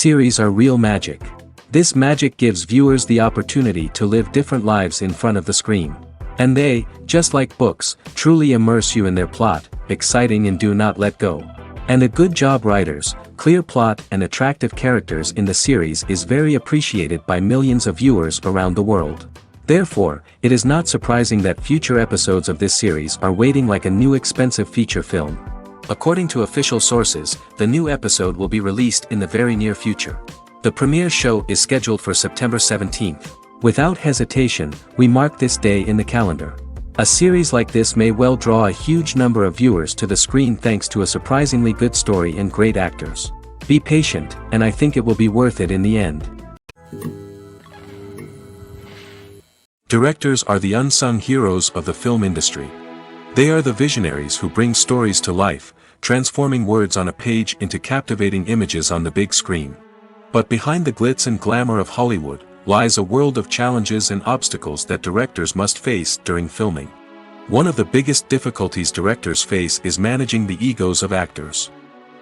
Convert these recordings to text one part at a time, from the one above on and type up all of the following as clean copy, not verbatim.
Series are real magic. This magic gives viewers the opportunity to live different lives in front of the screen. And they, just like books, truly immerse you in their plot, exciting and do not let go. And a good job writers, clear plot and attractive characters in the series is very appreciated by millions of viewers around the world. Therefore, it is not surprising that future episodes of this series are waiting like a new expensive feature film. According to official sources, the new episode will be released in the very near future. The premiere show is scheduled for September 17th. Without hesitation, we mark this day in the calendar. A series like this may well draw a huge number of viewers to the screen thanks to a surprisingly good story and great actors. Be patient, and I think it will be worth it in the end. Directors are the unsung heroes of the film industry. They are the visionaries who bring stories to life, transforming words on a page into captivating images on the big screen. But behind the glitz and glamour of Hollywood, lies a world of challenges and obstacles that directors must face during filming. One of the biggest difficulties directors face is managing the egos of actors.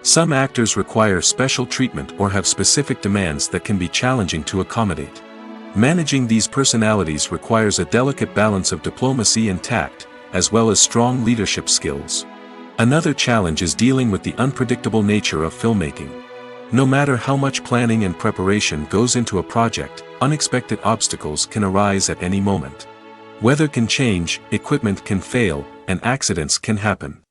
Some actors require special treatment or have specific demands that can be challenging to accommodate. Managing these personalities requires a delicate balance of diplomacy and tact, as well as strong leadership skills. Another challenge is dealing with the unpredictable nature of filmmaking. No matter how much planning and preparation goes into a project, unexpected obstacles can arise at any moment. Weather can change, equipment can fail, and accidents can happen.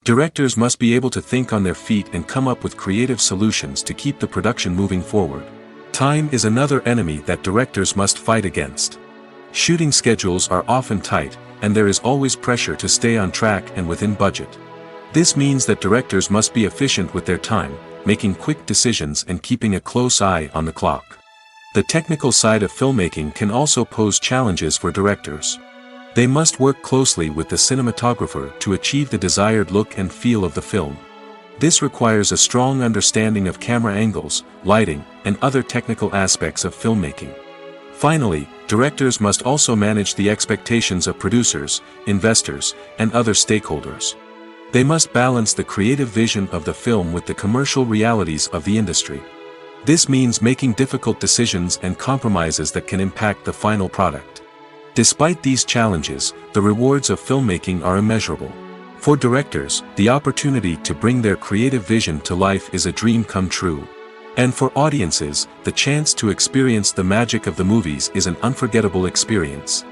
Directors must be able to think on their feet and come up with creative solutions to keep the production moving forward. Time is another enemy that directors must fight against. Shooting schedules are often tight, and there is always pressure to stay on track and within budget. This means that directors must be efficient with their time, making quick decisions and keeping a close eye on the clock. The technical side of filmmaking can also pose challenges for directors. They must work closely with the cinematographer to achieve the desired look and feel of the film. This requires a strong understanding of camera angles, lighting, and other technical aspects of filmmaking. Finally, directors must also manage the expectations of producers, investors, and other stakeholders. They must balance the creative vision of the film with the commercial realities of the industry. This means making difficult decisions and compromises that can impact the final product. Despite these challenges, the rewards of filmmaking are immeasurable. For directors, the opportunity to bring their creative vision to life is a dream come true. And for audiences, the chance to experience the magic of the movies is an unforgettable experience.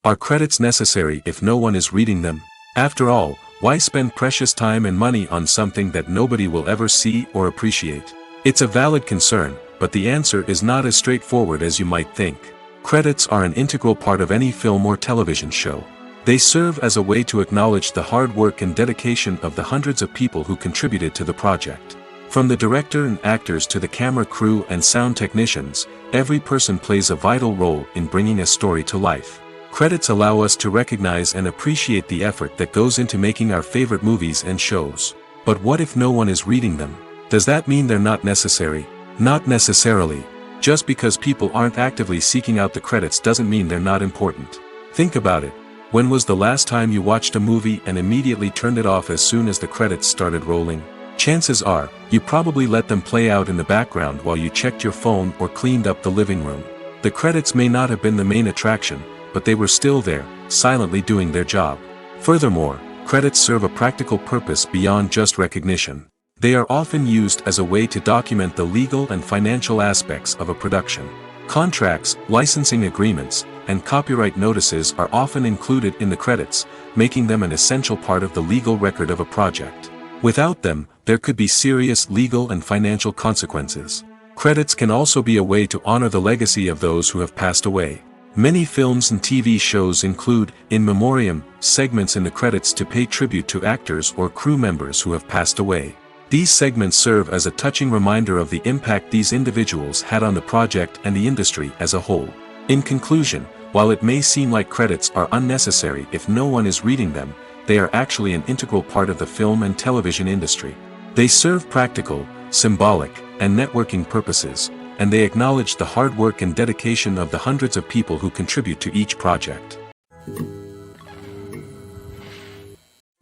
Are credits necessary if no one is reading them? After all, why spend precious time and money on something that nobody will ever see or appreciate? It's a valid concern, but the answer is not as straightforward as you might think. Credits are an integral part of any film or television show. They serve as a way to acknowledge the hard work and dedication of the hundreds of people who contributed to the project. From the director and actors to the camera crew and sound technicians, every person plays a vital role in bringing a story to life. Credits allow us to recognize and appreciate the effort that goes into making our favorite movies and shows. But what if no one is reading them? Does that mean they're not necessary? Not necessarily. Just because people aren't actively seeking out the credits doesn't mean they're not important. Think about it. When was the last time you watched a movie and immediately turned it off as soon as the credits started rolling? Chances are, you probably let them play out in the background while you checked your phone or cleaned up the living room. The credits may not have been the main attraction, but they were still there, silently doing their job. Furthermore, credits serve a practical purpose beyond just recognition. They are often used as a way to document the legal and financial aspects of a production. Contracts, licensing agreements, and copyright notices are often included in the credits, making them an essential part of the legal record of a project. Without them, there could be serious legal and financial consequences. Credits can also be a way to honor the legacy of those who have passed away. Many films and TV shows include, in memoriam, segments in the credits to pay tribute to actors or crew members who have passed away. These segments serve as a touching reminder of the impact these individuals had on the project and the industry as a whole. In conclusion, while it may seem like credits are unnecessary if no one is reading them, they are actually an integral part of the film and television industry. They serve practical, symbolic, and networking purposes, and they acknowledge the hard work and dedication of the hundreds of people who contribute to each project.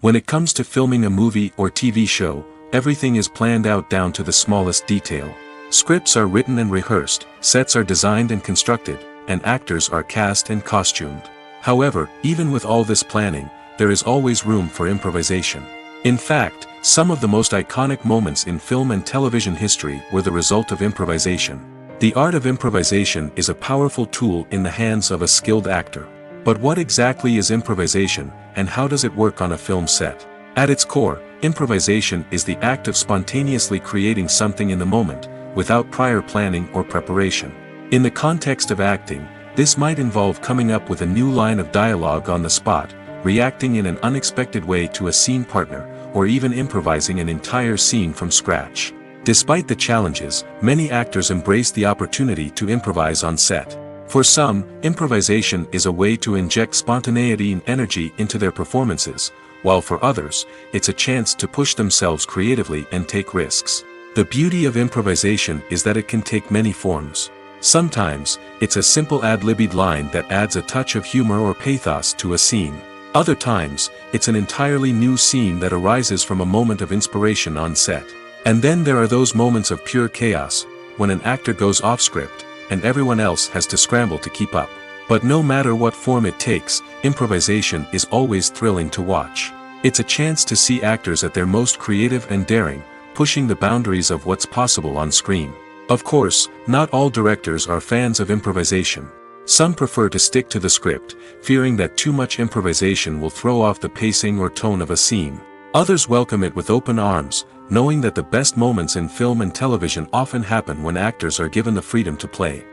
When it comes to filming a movie or TV show, everything is planned out down to the smallest detail. Scripts are written and rehearsed, sets are designed and constructed, and actors are cast and costumed. However, even with all this planning, there is always room for improvisation. In fact, some of the most iconic moments in film and television history were the result of improvisation. The art of improvisation is a powerful tool in the hands of a skilled actor. But what exactly is improvisation, and how does it work on a film set? At its core, improvisation is the act of spontaneously creating something in the moment, without prior planning or preparation. In the context of acting, this might involve coming up with a new line of dialogue on the spot, reacting in an unexpected way to a scene partner, or even improvising an entire scene from scratch. Despite the challenges, many actors embrace the opportunity to improvise on set. For some, improvisation is a way to inject spontaneity and energy into their performances, while for others, it's a chance to push themselves creatively and take risks. The beauty of improvisation is that it can take many forms. Sometimes, it's a simple ad-libbed line that adds a touch of humor or pathos to a scene. Other times, it's an entirely new scene that arises from a moment of inspiration on set. And then there are those moments of pure chaos, when an actor goes off script, and everyone else has to scramble to keep up. But no matter what form it takes, improvisation is always thrilling to watch. It's a chance to see actors at their most creative and daring, pushing the boundaries of what's possible on screen. Of course, not all directors are fans of improvisation. Some prefer to stick to the script, fearing that too much improvisation will throw off the pacing or tone of a scene. Others welcome it with open arms, knowing that the best moments in film and television often happen when actors are given the freedom to play.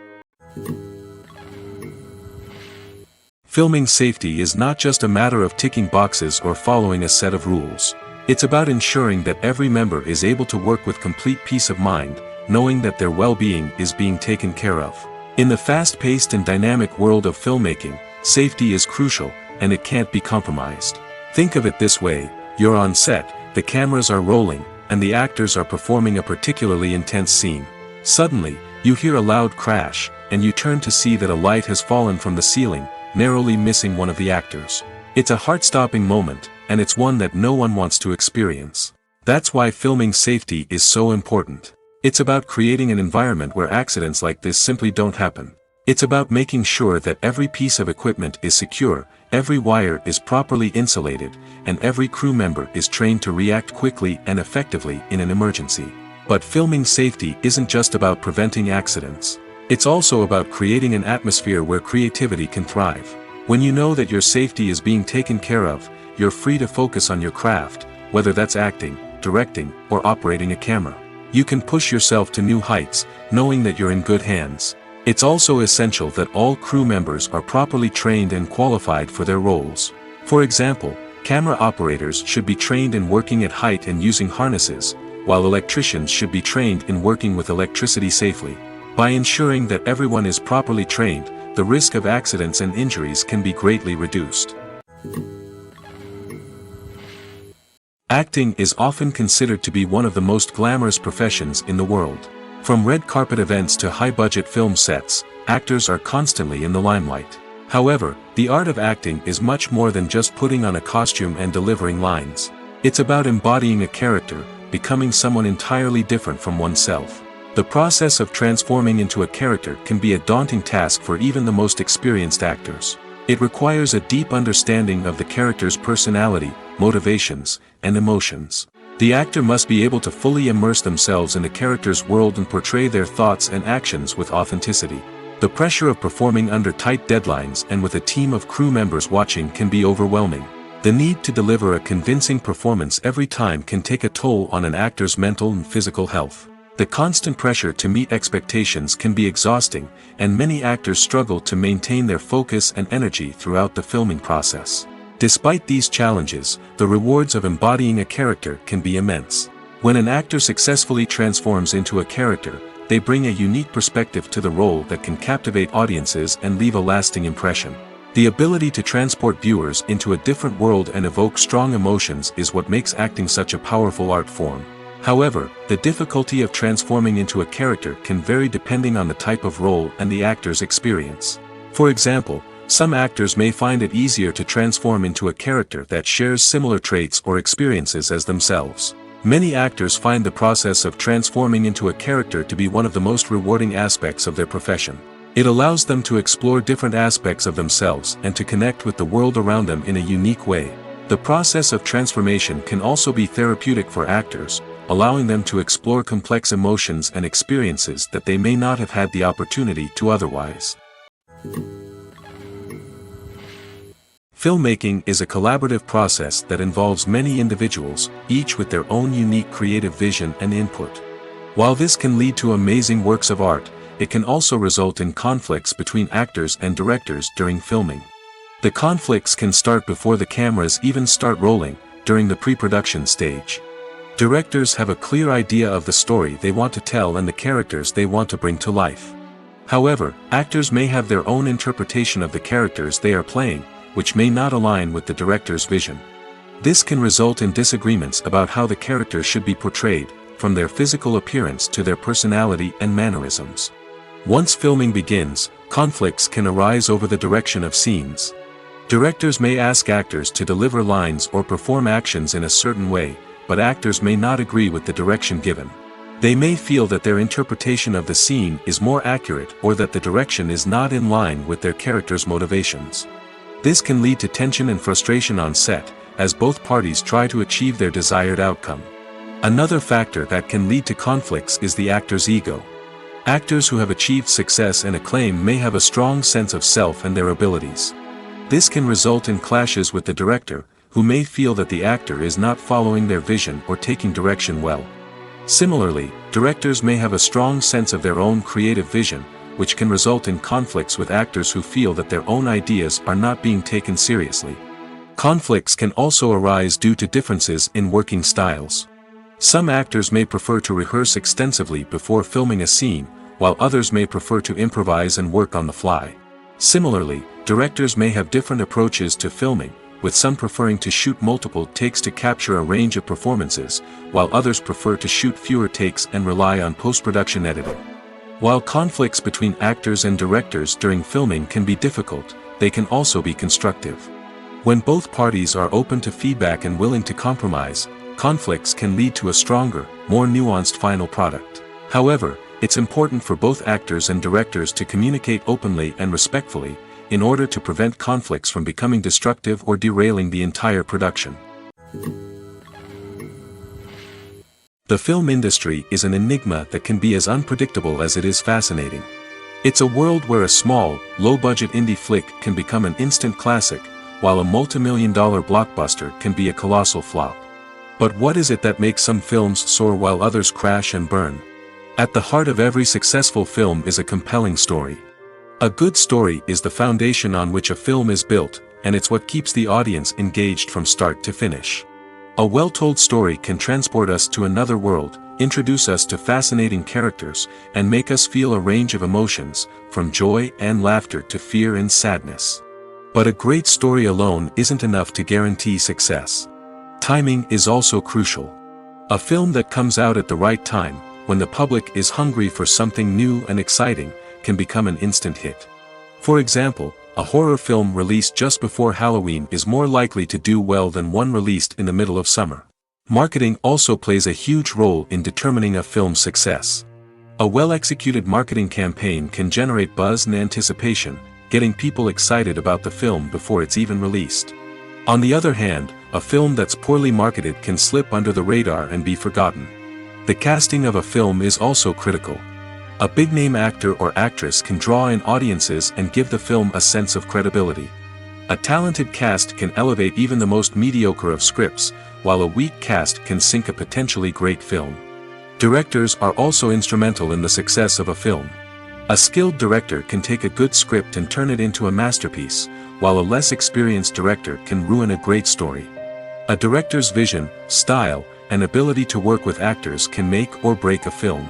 Filming safety is not just a matter of ticking boxes or following a set of rules. It's about ensuring that every member is able to work with complete peace of mind, knowing that their well-being is being taken care of. In the fast-paced and dynamic world of filmmaking, safety is crucial, and it can't be compromised. Think of it this way: you're on set, the cameras are rolling, and the actors are performing a particularly intense scene. Suddenly, you hear a loud crash, and you turn to see that a light has fallen from the ceiling, narrowly missing one of the actors. It's a heart-stopping moment, and it's one that no one wants to experience. That's why filming safety is so important. It's about creating an environment where accidents like this simply don't happen. It's about making sure that every piece of equipment is secure, every wire is properly insulated, and every crew member is trained to react quickly and effectively in an emergency. But filming safety isn't just about preventing accidents. It's also about creating an atmosphere where creativity can thrive. When you know that your safety is being taken care of, you're free to focus on your craft, whether that's acting, directing, or operating a camera. You can push yourself to new heights, knowing that you're in good hands. It's also essential that all crew members are properly trained and qualified for their roles. For example, camera operators should be trained in working at height and using harnesses, while electricians should be trained in working with electricity safely. By ensuring that everyone is properly trained, the risk of accidents and injuries can be greatly reduced. Acting is often considered to be one of the most glamorous professions in the world. From red carpet events to high-budget film sets, actors are constantly in the limelight. However, the art of acting is much more than just putting on a costume and delivering lines. It's about embodying a character, becoming someone entirely different from oneself. The process of transforming into a character can be a daunting task for even the most experienced actors. It requires a deep understanding of the character's personality, motivations, and emotions. The actor must be able to fully immerse themselves in the character's world and portray their thoughts and actions with authenticity. The pressure of performing under tight deadlines and with a team of crew members watching can be overwhelming. The need to deliver a convincing performance every time can take a toll on an actor's mental and physical health. The constant pressure to meet expectations can be exhausting, and many actors struggle to maintain their focus and energy throughout the filming process. Despite these challenges, the rewards of embodying a character can be immense. When an actor successfully transforms into a character, they bring a unique perspective to the role that can captivate audiences and leave a lasting impression. The ability to transport viewers into a different world and evoke strong emotions is what makes acting such a powerful art form. However, the difficulty of transforming into a character can vary depending on the type of role and the actor's experience. For example, some actors may find it easier to transform into a character that shares similar traits or experiences as themselves. Many actors find the process of transforming into a character to be one of the most rewarding aspects of their profession. It allows them to explore different aspects of themselves and to connect with the world around them in a unique way. The process of transformation can also be therapeutic for actors, allowing them to explore complex emotions and experiences that they may not have had the opportunity to otherwise. Filmmaking is a collaborative process that involves many individuals, each with their own unique creative vision and input. While this can lead to amazing works of art, it can also result in conflicts between actors and directors during filming. The conflicts can start before the cameras even start rolling, during the pre-production stage. Directors have a clear idea of the story they want to tell and the characters they want to bring to life. However, actors may have their own interpretation of the characters they are playing, which may not align with the director's vision. This can result in disagreements about how the characters should be portrayed, from their physical appearance to their personality and mannerisms. Once filming begins, conflicts can arise over the direction of scenes. Directors may ask actors to deliver lines or perform actions in a certain way, but actors may not agree with the direction given. They may feel that their interpretation of the scene is more accurate or that the direction is not in line with their character's motivations. This can lead to tension and frustration on set, as both parties try to achieve their desired outcome. Another factor that can lead to conflicts is the actor's ego. Actors who have achieved success and acclaim may have a strong sense of self and their abilities. This can result in clashes with the director, who may feel that the actor is not following their vision or taking direction well. Similarly, directors may have a strong sense of their own creative vision, which can result in conflicts with actors who feel that their own ideas are not being taken seriously. Conflicts can also arise due to differences in working styles. Some actors may prefer to rehearse extensively before filming a scene, while others may prefer to improvise and work on the fly. Similarly, directors may have different approaches to filming, with some preferring to shoot multiple takes to capture a range of performances, while others prefer to shoot fewer takes and rely on post-production editing. While conflicts between actors and directors during filming can be difficult, they can also be constructive. When both parties are open to feedback and willing to compromise, conflicts can lead to a stronger, more nuanced final product. However, it's important for both actors and directors to communicate openly and respectfully, in order to prevent conflicts from becoming destructive or derailing the entire production. The film industry is an enigma that can be as unpredictable as it is fascinating. It's a world where a small, low-budget indie flick can become an instant classic, while a multi-million-dollar blockbuster can be a colossal flop. But what is it that makes some films soar while others crash and burn? At the heart of every successful film is a compelling story. A good story is the foundation on which a film is built, and it's what keeps the audience engaged from start to finish. A well-told story can transport us to another world, introduce us to fascinating characters, and make us feel a range of emotions, from joy and laughter to fear and sadness. But a great story alone isn't enough to guarantee success. Timing is also crucial. A film that comes out at the right time, when the public is hungry for something new and exciting, can become an instant hit. For example, a horror film released just before Halloween is more likely to do well than one released in the middle of summer. Marketing also plays a huge role in determining a film's success. A well-executed marketing campaign can generate buzz and anticipation, getting people excited about the film before it's even released. On the other hand, a film that's poorly marketed can slip under the radar and be forgotten. The casting of a film is also critical. A big-name actor or actress can draw in audiences and give the film a sense of credibility. A talented cast can elevate even the most mediocre of scripts, while a weak cast can sink a potentially great film. Directors are also instrumental in the success of a film. A skilled director can take a good script and turn it into a masterpiece, while a less experienced director can ruin a great story. A director's vision, style, and ability to work with actors can make or break a film.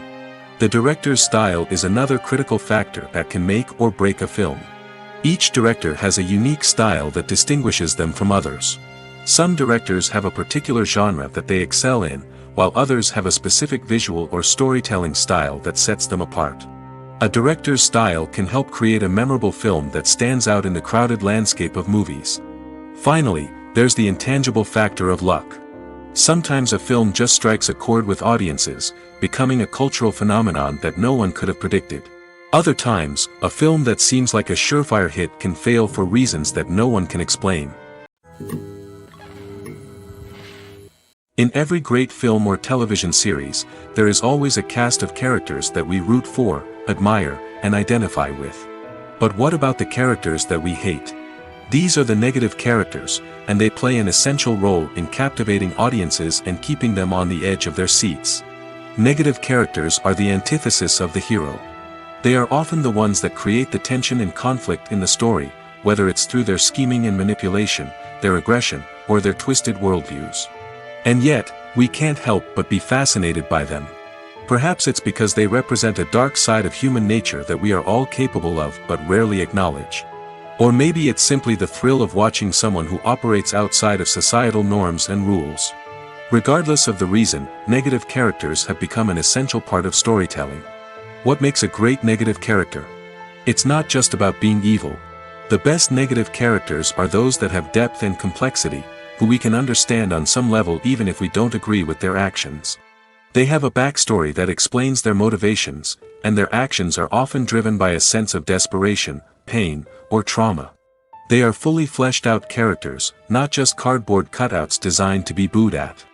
The director's style is another critical factor that can make or break a film. Each director has a unique style that distinguishes them from others. Some directors have a particular genre that they excel in, while others have a specific visual or storytelling style that sets them apart. A director's style can help create a memorable film that stands out in the crowded landscape of movies. Finally, there's the intangible factor of luck. Sometimes a film just strikes a chord with audiences, becoming a cultural phenomenon that no one could have predicted. Other times, a film that seems like a surefire hit can fail for reasons that no one can explain. In every great film or television series, there is always a cast of characters that we root for, admire, and identify with. But what about the characters that we hate? These are the negative characters, and they play an essential role in captivating audiences and keeping them on the edge of their seats. Negative characters are the antithesis of the hero. They are often the ones that create the tension and conflict in the story, whether it's through their scheming and manipulation, their aggression, or their twisted worldviews. And yet, we can't help but be fascinated by them. Perhaps it's because they represent a dark side of human nature that we are all capable of but rarely acknowledge. Or maybe it's simply the thrill of watching someone who operates outside of societal norms and rules. Regardless of the reason, negative characters have become an essential part of storytelling. What makes a great negative character? It's not just about being evil. The best negative characters are those that have depth and complexity, who we can understand on some level even if we don't agree with their actions. They have a backstory that explains their motivations, and their actions are often driven by a sense of desperation, pain, or trauma. They are fully fleshed out characters, not just cardboard cutouts designed to be booed at.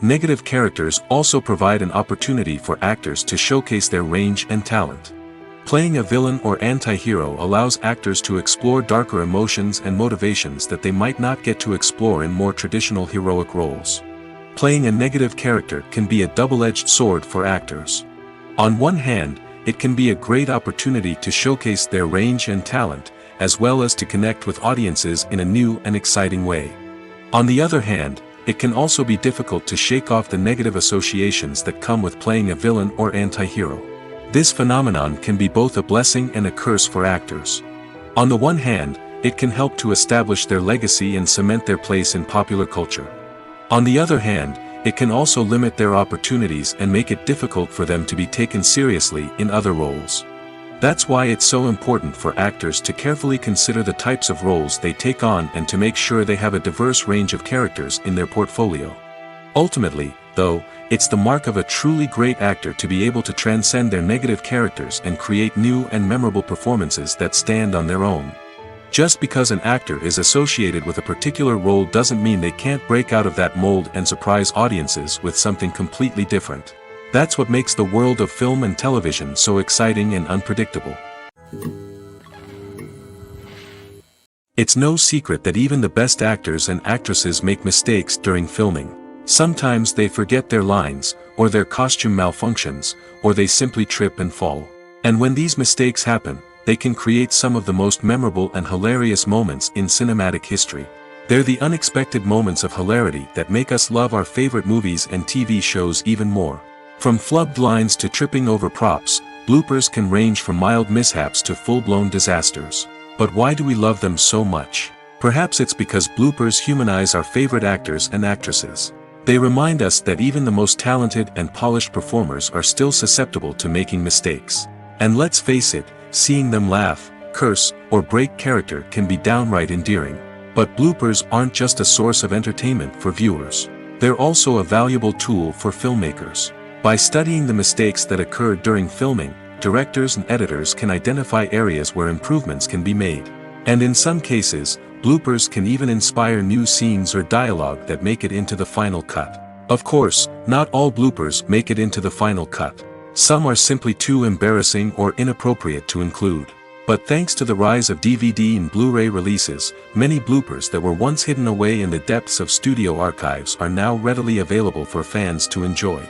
Negative characters also provide an opportunity for actors to showcase their range and talent. Playing a villain or anti-hero allows actors to explore darker emotions and motivations that they might not get to explore in more traditional heroic roles. Playing a negative character can be a double-edged sword for actors. On one hand, it can be a great opportunity to showcase their range and talent, as well as to connect with audiences in a new and exciting way. On the other hand, it can also be difficult to shake off the negative associations that come with playing a villain or anti-hero. This phenomenon can be both a blessing and a curse for actors. On the one hand, it can help to establish their legacy and cement their place in popular culture. On the other hand, it can also limit their opportunities and make it difficult for them to be taken seriously in other roles. That's why it's so important for actors to carefully consider the types of roles they take on and to make sure they have a diverse range of characters in their portfolio. Ultimately, though, it's the mark of a truly great actor to be able to transcend their negative characters and create new and memorable performances that stand on their own. Just because an actor is associated with a particular role doesn't mean they can't break out of that mold and surprise audiences with something completely different. That's what makes the world of film and television so exciting and unpredictable. It's no secret that even the best actors and actresses make mistakes during filming. Sometimes they forget their lines, or their costume malfunctions, or they simply trip and fall. And when these mistakes happen, they can create some of the most memorable and hilarious moments in cinematic history. They're the unexpected moments of hilarity that make us love our favorite movies and TV shows even more. From flubbed lines to tripping over props, bloopers can range from mild mishaps to full-blown disasters. But why do we love them so much? Perhaps it's because bloopers humanize our favorite actors and actresses. They remind us that even the most talented and polished performers are still susceptible to making mistakes. And let's face it, seeing them laugh, curse, or break character can be downright endearing. But bloopers aren't just a source of entertainment for viewers. They're also a valuable tool for filmmakers. By studying the mistakes that occurred during filming, directors and editors can identify areas where improvements can be made. And in some cases, bloopers can even inspire new scenes or dialogue that make it into the final cut. Of course, not all bloopers make it into the final cut. Some are simply too embarrassing or inappropriate to include. But thanks to the rise of DVD and Blu-ray releases, many bloopers that were once hidden away in the depths of studio archives are now readily available for fans to enjoy.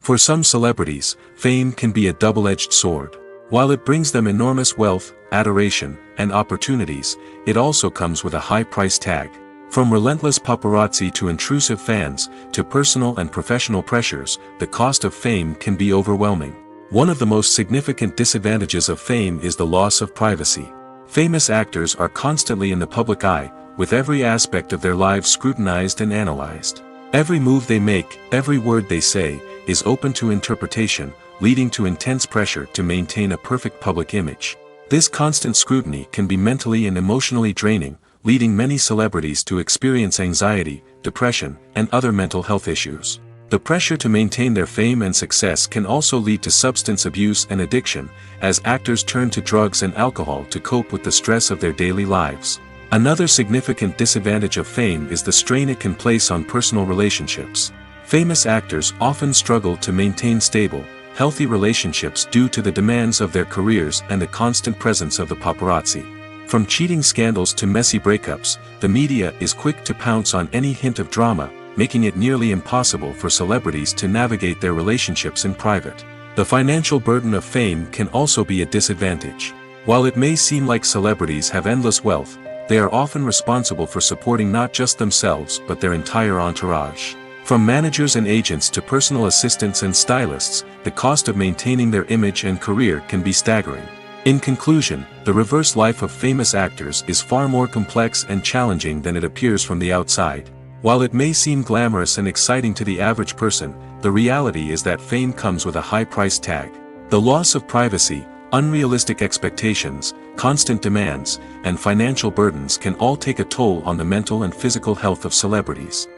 For some celebrities, fame can be a double-edged sword. While it brings them enormous wealth, adoration, and opportunities, it also comes with a high price tag. From relentless paparazzi to intrusive fans, to personal and professional pressures, the cost of fame can be overwhelming. One of the most significant disadvantages of fame is the loss of privacy. Famous actors are constantly in the public eye, with every aspect of their lives scrutinized and analyzed. Every move they make, every word they say, is open to interpretation, leading to intense pressure to maintain a perfect public image. This constant scrutiny can be mentally and emotionally draining, leading many celebrities to experience anxiety, depression, and other mental health issues. The pressure to maintain their fame and success can also lead to substance abuse and addiction, as actors turn to drugs and alcohol to cope with the stress of their daily lives. Another significant disadvantage of fame is the strain it can place on personal relationships. Famous actors often struggle to maintain stable, healthy relationships due to the demands of their careers and the constant presence of the paparazzi. From cheating scandals to messy breakups, the media is quick to pounce on any hint of drama, making it nearly impossible for celebrities to navigate their relationships in private. The financial burden of fame can also be a disadvantage. While it may seem like celebrities have endless wealth, they are often responsible for supporting not just themselves but their entire entourage. From managers and agents to personal assistants and stylists, the cost of maintaining their image and career can be staggering. In conclusion, the reverse life of famous actors is far more complex and challenging than it appears from the outside. While it may seem glamorous and exciting to the average person, the reality is that fame comes with a high price tag. The loss of privacy, unrealistic expectations, constant demands, and financial burdens can all take a toll on the mental and physical health of celebrities.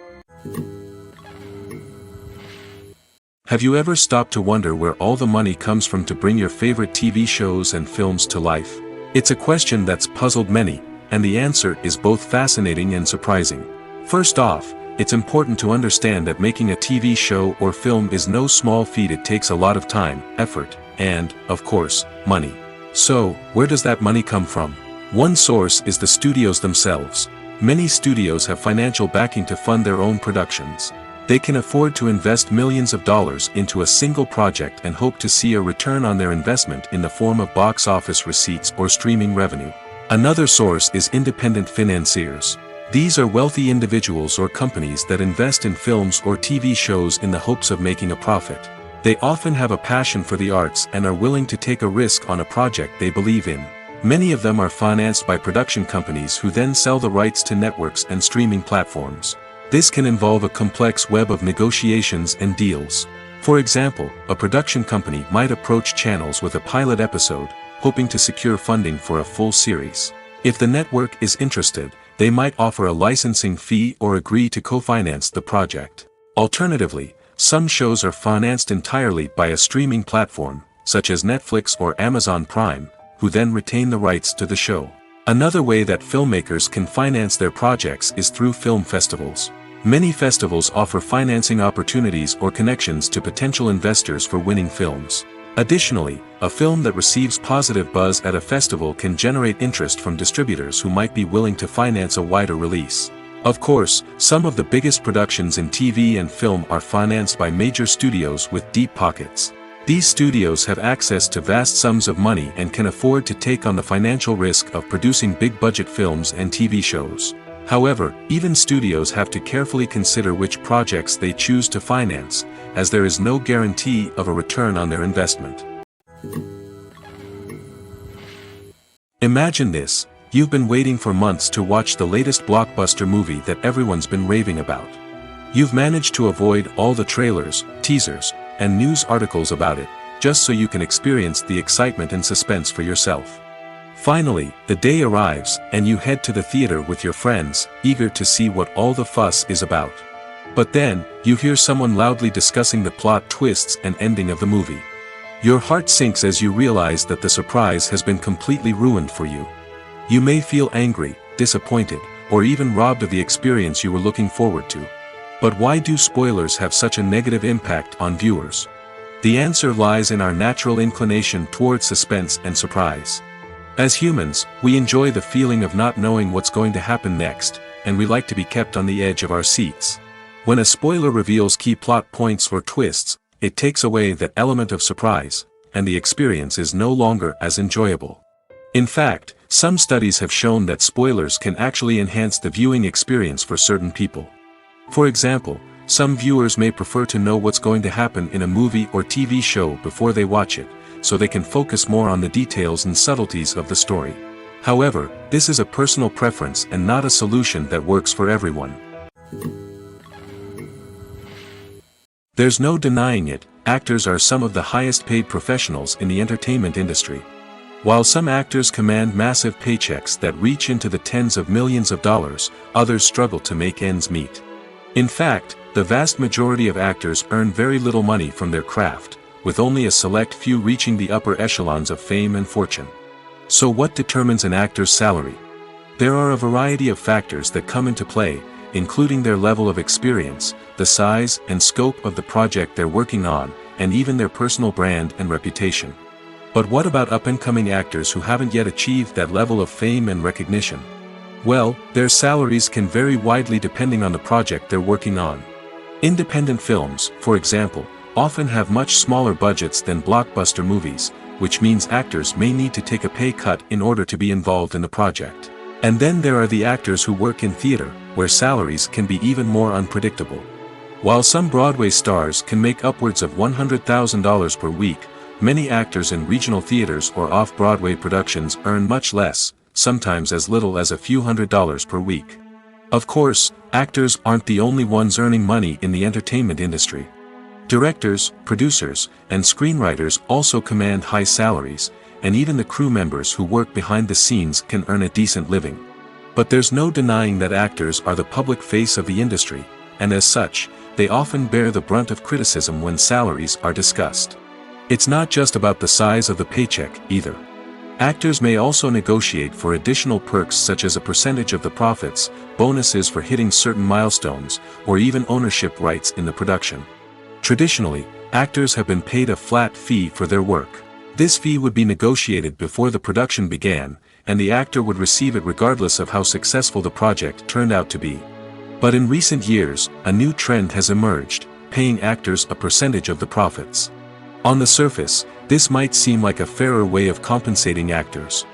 Have you ever stopped to wonder where all the money comes from to bring your favorite TV shows and films to life? It's a question that's puzzled many, and the answer is both fascinating and surprising. First off, it's important to understand that making a TV show or film is no small feat. It takes a lot of time, effort, and, of course, money. So, where does that money come from? One source is the studios themselves. Many studios have financial backing to fund their own productions. They can afford to invest millions of dollars into a single project and hope to see a return on their investment in the form of box office receipts or streaming revenue. Another source is independent financiers. These are wealthy individuals or companies that invest in films or TV shows in the hopes of making a profit. They often have a passion for the arts and are willing to take a risk on a project they believe in. Many of them are financed by production companies who then sell the rights to networks and streaming platforms. This can involve a complex web of negotiations and deals. For example, a production company might approach channels with a pilot episode, hoping to secure funding for a full series. If the network is interested, they might offer a licensing fee or agree to co-finance the project. Alternatively, some shows are financed entirely by a streaming platform, such as Netflix or Amazon Prime, who then retain the rights to the show. Another way that filmmakers can finance their projects is through film festivals. Many festivals offer financing opportunities or connections to potential investors for winning films. Additionally, a film that receives positive buzz at a festival can generate interest from distributors who might be willing to finance a wider release. Of course, some of the biggest productions in TV and film are financed by major studios with deep pockets. These studios have access to vast sums of money and can afford to take on the financial risk of producing big-budget films and TV shows. However, even studios have to carefully consider which projects they choose to finance, as there is no guarantee of a return on their investment. Imagine this: you've been waiting for months to watch the latest blockbuster movie that everyone's been raving about. You've managed to avoid all the trailers, teasers, and news articles about it, just so you can experience the excitement and suspense for yourself. Finally, the day arrives, and you head to the theater with your friends, eager to see what all the fuss is about. But then, you hear someone loudly discussing the plot twists and ending of the movie. Your heart sinks as you realize that the surprise has been completely ruined for you. You may feel angry, disappointed, or even robbed of the experience you were looking forward to. But why do spoilers have such a negative impact on viewers? The answer lies in our natural inclination towards suspense and surprise. As humans, we enjoy the feeling of not knowing what's going to happen next, and we like to be kept on the edge of our seats. When a spoiler reveals key plot points or twists, it takes away that element of surprise, and the experience is no longer as enjoyable. In fact, some studies have shown that spoilers can actually enhance the viewing experience for certain people. For example, some viewers may prefer to know what's going to happen in a movie or TV show before they watch it, so they can focus more on the details and subtleties of the story. However, this is a personal preference and not a solution that works for everyone. There's no denying it, actors are some of the highest paid professionals in the entertainment industry. While some actors command massive paychecks that reach into the tens of millions of dollars, others struggle to make ends meet. In fact, the vast majority of actors earn very little money from their craft, with only a select few reaching the upper echelons of fame and fortune. So what determines an actor's salary? There are a variety of factors that come into play, including their level of experience, the size and scope of the project they're working on, and even their personal brand and reputation. But what about up-and-coming actors who haven't yet achieved that level of fame and recognition? Well, their salaries can vary widely depending on the project they're working on. Independent films, for example, often have much smaller budgets than blockbuster movies, which means actors may need to take a pay cut in order to be involved in the project. And then there are the actors who work in theater, where salaries can be even more unpredictable. While some Broadway stars can make upwards of $100,000 per week, many actors in regional theaters or off-Broadway productions earn much less, sometimes as little as a few $100s per week. Of course, actors aren't the only ones earning money in the entertainment industry. Directors, producers, and screenwriters also command high salaries, and even the crew members who work behind the scenes can earn a decent living. But there's no denying that actors are the public face of the industry, and as such, they often bear the brunt of criticism when salaries are discussed. It's not just about the size of the paycheck, either. Actors may also negotiate for additional perks such as a percentage of the profits, bonuses for hitting certain milestones, or even ownership rights in the production. Traditionally, actors have been paid a flat fee for their work. This fee would be negotiated before the production began, and the actor would receive it regardless of how successful the project turned out to be. But in recent years, a new trend has emerged, paying actors a percentage of the profits. On the surface, this might seem like a fairer way of compensating actors.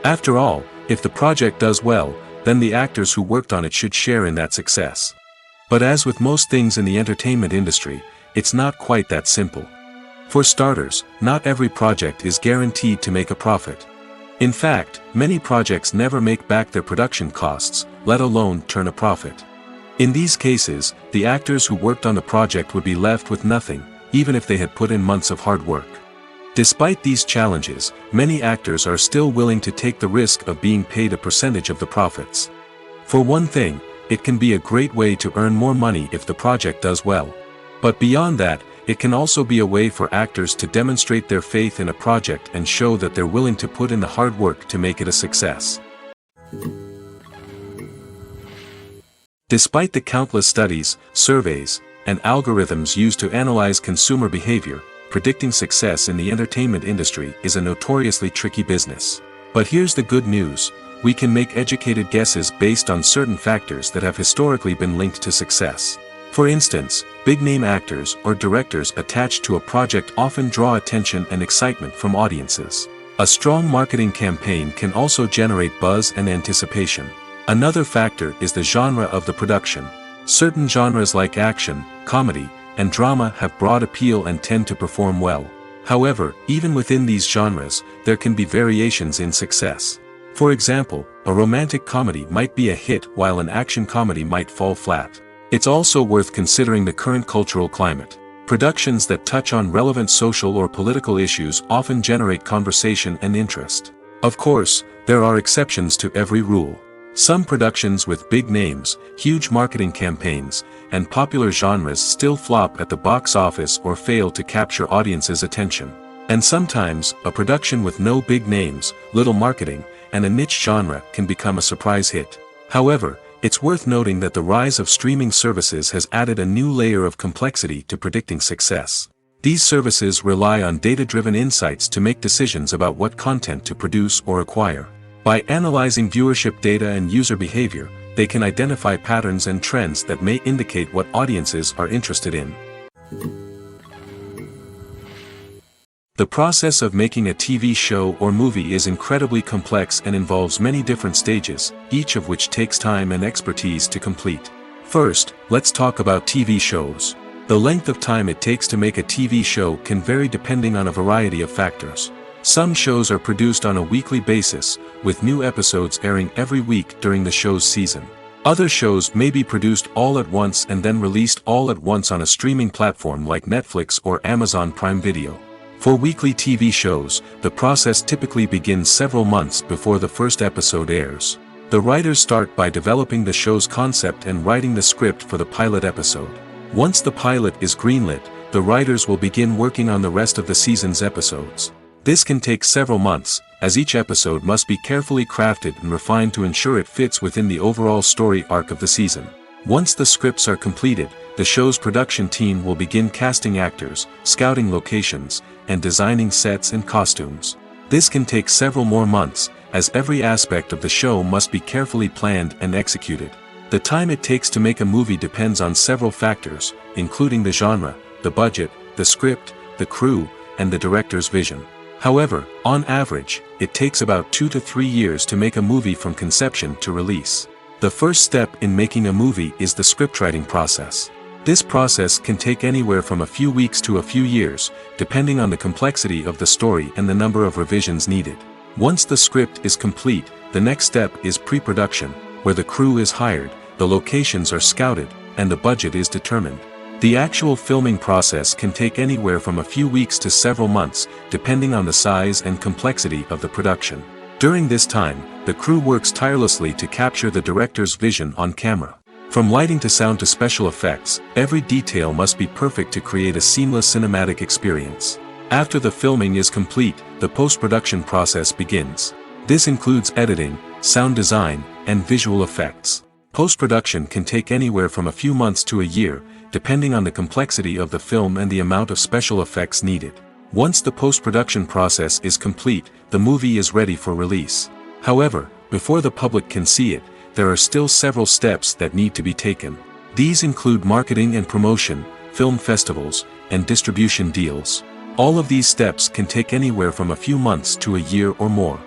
After all, if the project does well, then the actors who worked on it should share in that success. But as with most things in the entertainment industry, it's not quite that simple. For starters, not every project is guaranteed to make a profit. In fact, many projects never make back their production costs, let alone turn a profit. In these cases, the actors who worked on the project would be left with nothing, even if they had put in months of hard work. Despite these challenges, many actors are still willing to take the risk of being paid a percentage of the profits. For one thing, it can be a great way to earn more money if the project does well. But beyond that, it can also be a way for actors to demonstrate their faith in a project and show that they're willing to put in the hard work to make it a success. Despite the countless studies, surveys, and algorithms used to analyze consumer behavior, predicting success in the entertainment industry is a notoriously tricky business. But here's the good news: we can make educated guesses based on certain factors that have historically been linked to success. For instance, big-name actors or directors attached to a project often draw attention and excitement from audiences. A strong marketing campaign can also generate buzz and anticipation. Another factor is the genre of the production. Certain genres like action, comedy, and drama have broad appeal and tend to perform well. However, even within these genres, there can be variations in success. For example, a romantic comedy might be a hit while an action comedy might fall flat. It's also worth considering the current cultural climate. Productions that touch on relevant social or political issues often generate conversation and interest. Of course, there are exceptions to every rule. Some productions with big names, huge marketing campaigns, and popular genres still flop at the box office or fail to capture audiences' attention. And sometimes, a production with no big names, little marketing, and a niche genre can become a surprise hit. However, it's worth noting that the rise of streaming services has added a new layer of complexity to predicting success. These services rely on data-driven insights to make decisions about what content to produce or acquire. By analyzing viewership data and user behavior, they can identify patterns and trends that may indicate what audiences are interested in. The process of making a TV show or movie is incredibly complex and involves many different stages, each of which takes time and expertise to complete. First, let's talk about TV shows. The length of time it takes to make a TV show can vary depending on a variety of factors. Some shows are produced on a weekly basis, with new episodes airing every week during the show's season. Other shows may be produced all at once and then released all at once on a streaming platform like Netflix or Amazon Prime Video. For weekly TV shows, the process typically begins several months before the first episode airs. The writers start by developing the show's concept and writing the script for the pilot episode. Once the pilot is greenlit, the writers will begin working on the rest of the season's episodes. This can take several months, as each episode must be carefully crafted and refined to ensure it fits within the overall story arc of the season. Once the scripts are completed, the show's production team will begin casting actors, scouting locations, and designing sets and costumes. This can take several more months, as every aspect of the show must be carefully planned and executed. The time it takes to make a movie depends on several factors, including the genre, the budget, the script, the crew, and the director's vision. However, on average, it takes about 2 to 3 years to make a movie from conception to release. The first step in making a movie is the scriptwriting process. This process can take anywhere from a few weeks to a few years, depending on the complexity of the story and the number of revisions needed. Once the script is complete, the next step is pre-production, where the crew is hired, the locations are scouted, and the budget is determined. The actual filming process can take anywhere from a few weeks to several months, depending on the size and complexity of the production. During this time, the crew works tirelessly to capture the director's vision on camera. From lighting to sound to special effects, every detail must be perfect to create a seamless cinematic experience. After the filming is complete, the post-production process begins. This includes editing, sound design, and visual effects. Post-production can take anywhere from a few months to a year, depending on the complexity of the film and the amount of special effects needed. Once the post-production process is complete, the movie is ready for release. However, before the public can see it, there are still several steps that need to be taken. These include marketing and promotion, film festivals, and distribution deals. All of these steps can take anywhere from a few months to a year or more.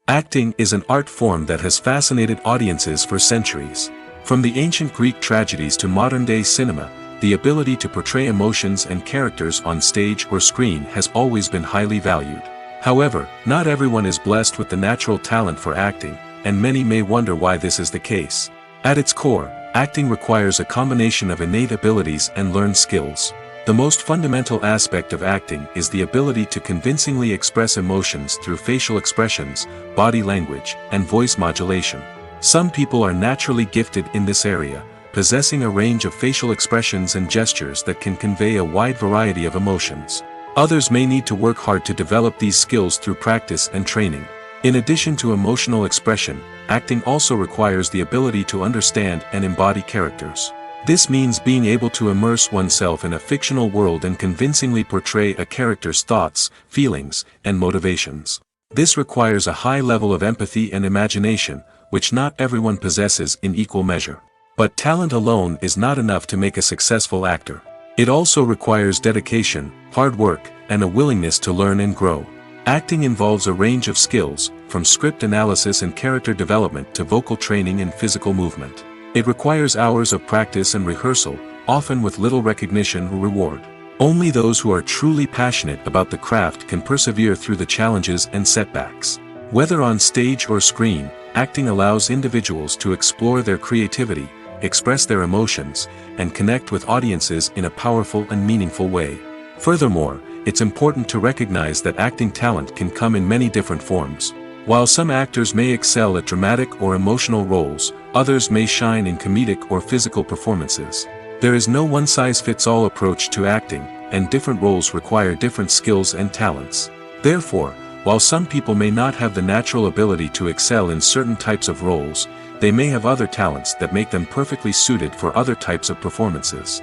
Acting is an art form that has fascinated audiences for centuries. From the ancient Greek tragedies to modern-day cinema, the ability to portray emotions and characters on stage or screen has always been highly valued. However, not everyone is blessed with the natural talent for acting, and many may wonder why this is the case. At its core, acting requires a combination of innate abilities and learned skills. The most fundamental aspect of acting is the ability to convincingly express emotions through facial expressions, body language, and voice modulation. Some people are naturally gifted in this area, possessing a range of facial expressions and gestures that can convey a wide variety of emotions. Others may need to work hard to develop these skills through practice and training. In addition to emotional expression, acting also requires the ability to understand and embody characters. This means being able to immerse oneself in a fictional world and convincingly portray a character's thoughts, feelings, and motivations. This requires a high level of empathy and imagination, which not everyone possesses in equal measure. But talent alone is not enough to make a successful actor. It also requires dedication, hard work, and a willingness to learn and grow. Acting involves a range of skills, from script analysis and character development to vocal training and physical movement. It requires hours of practice and rehearsal, often with little recognition or reward. Only those who are truly passionate about the craft can persevere through the challenges and setbacks. Whether on stage or screen, acting allows individuals to explore their creativity, express their emotions, and connect with audiences in a powerful and meaningful way. Furthermore, it's important to recognize that acting talent can come in many different forms. While some actors may excel at dramatic or emotional roles, others may shine in comedic or physical performances. There is no one-size-fits-all approach to acting, and different roles require different skills and talents. Therefore, while some people may not have the natural ability to excel in certain types of roles, they may have other talents that make them perfectly suited for other types of performances.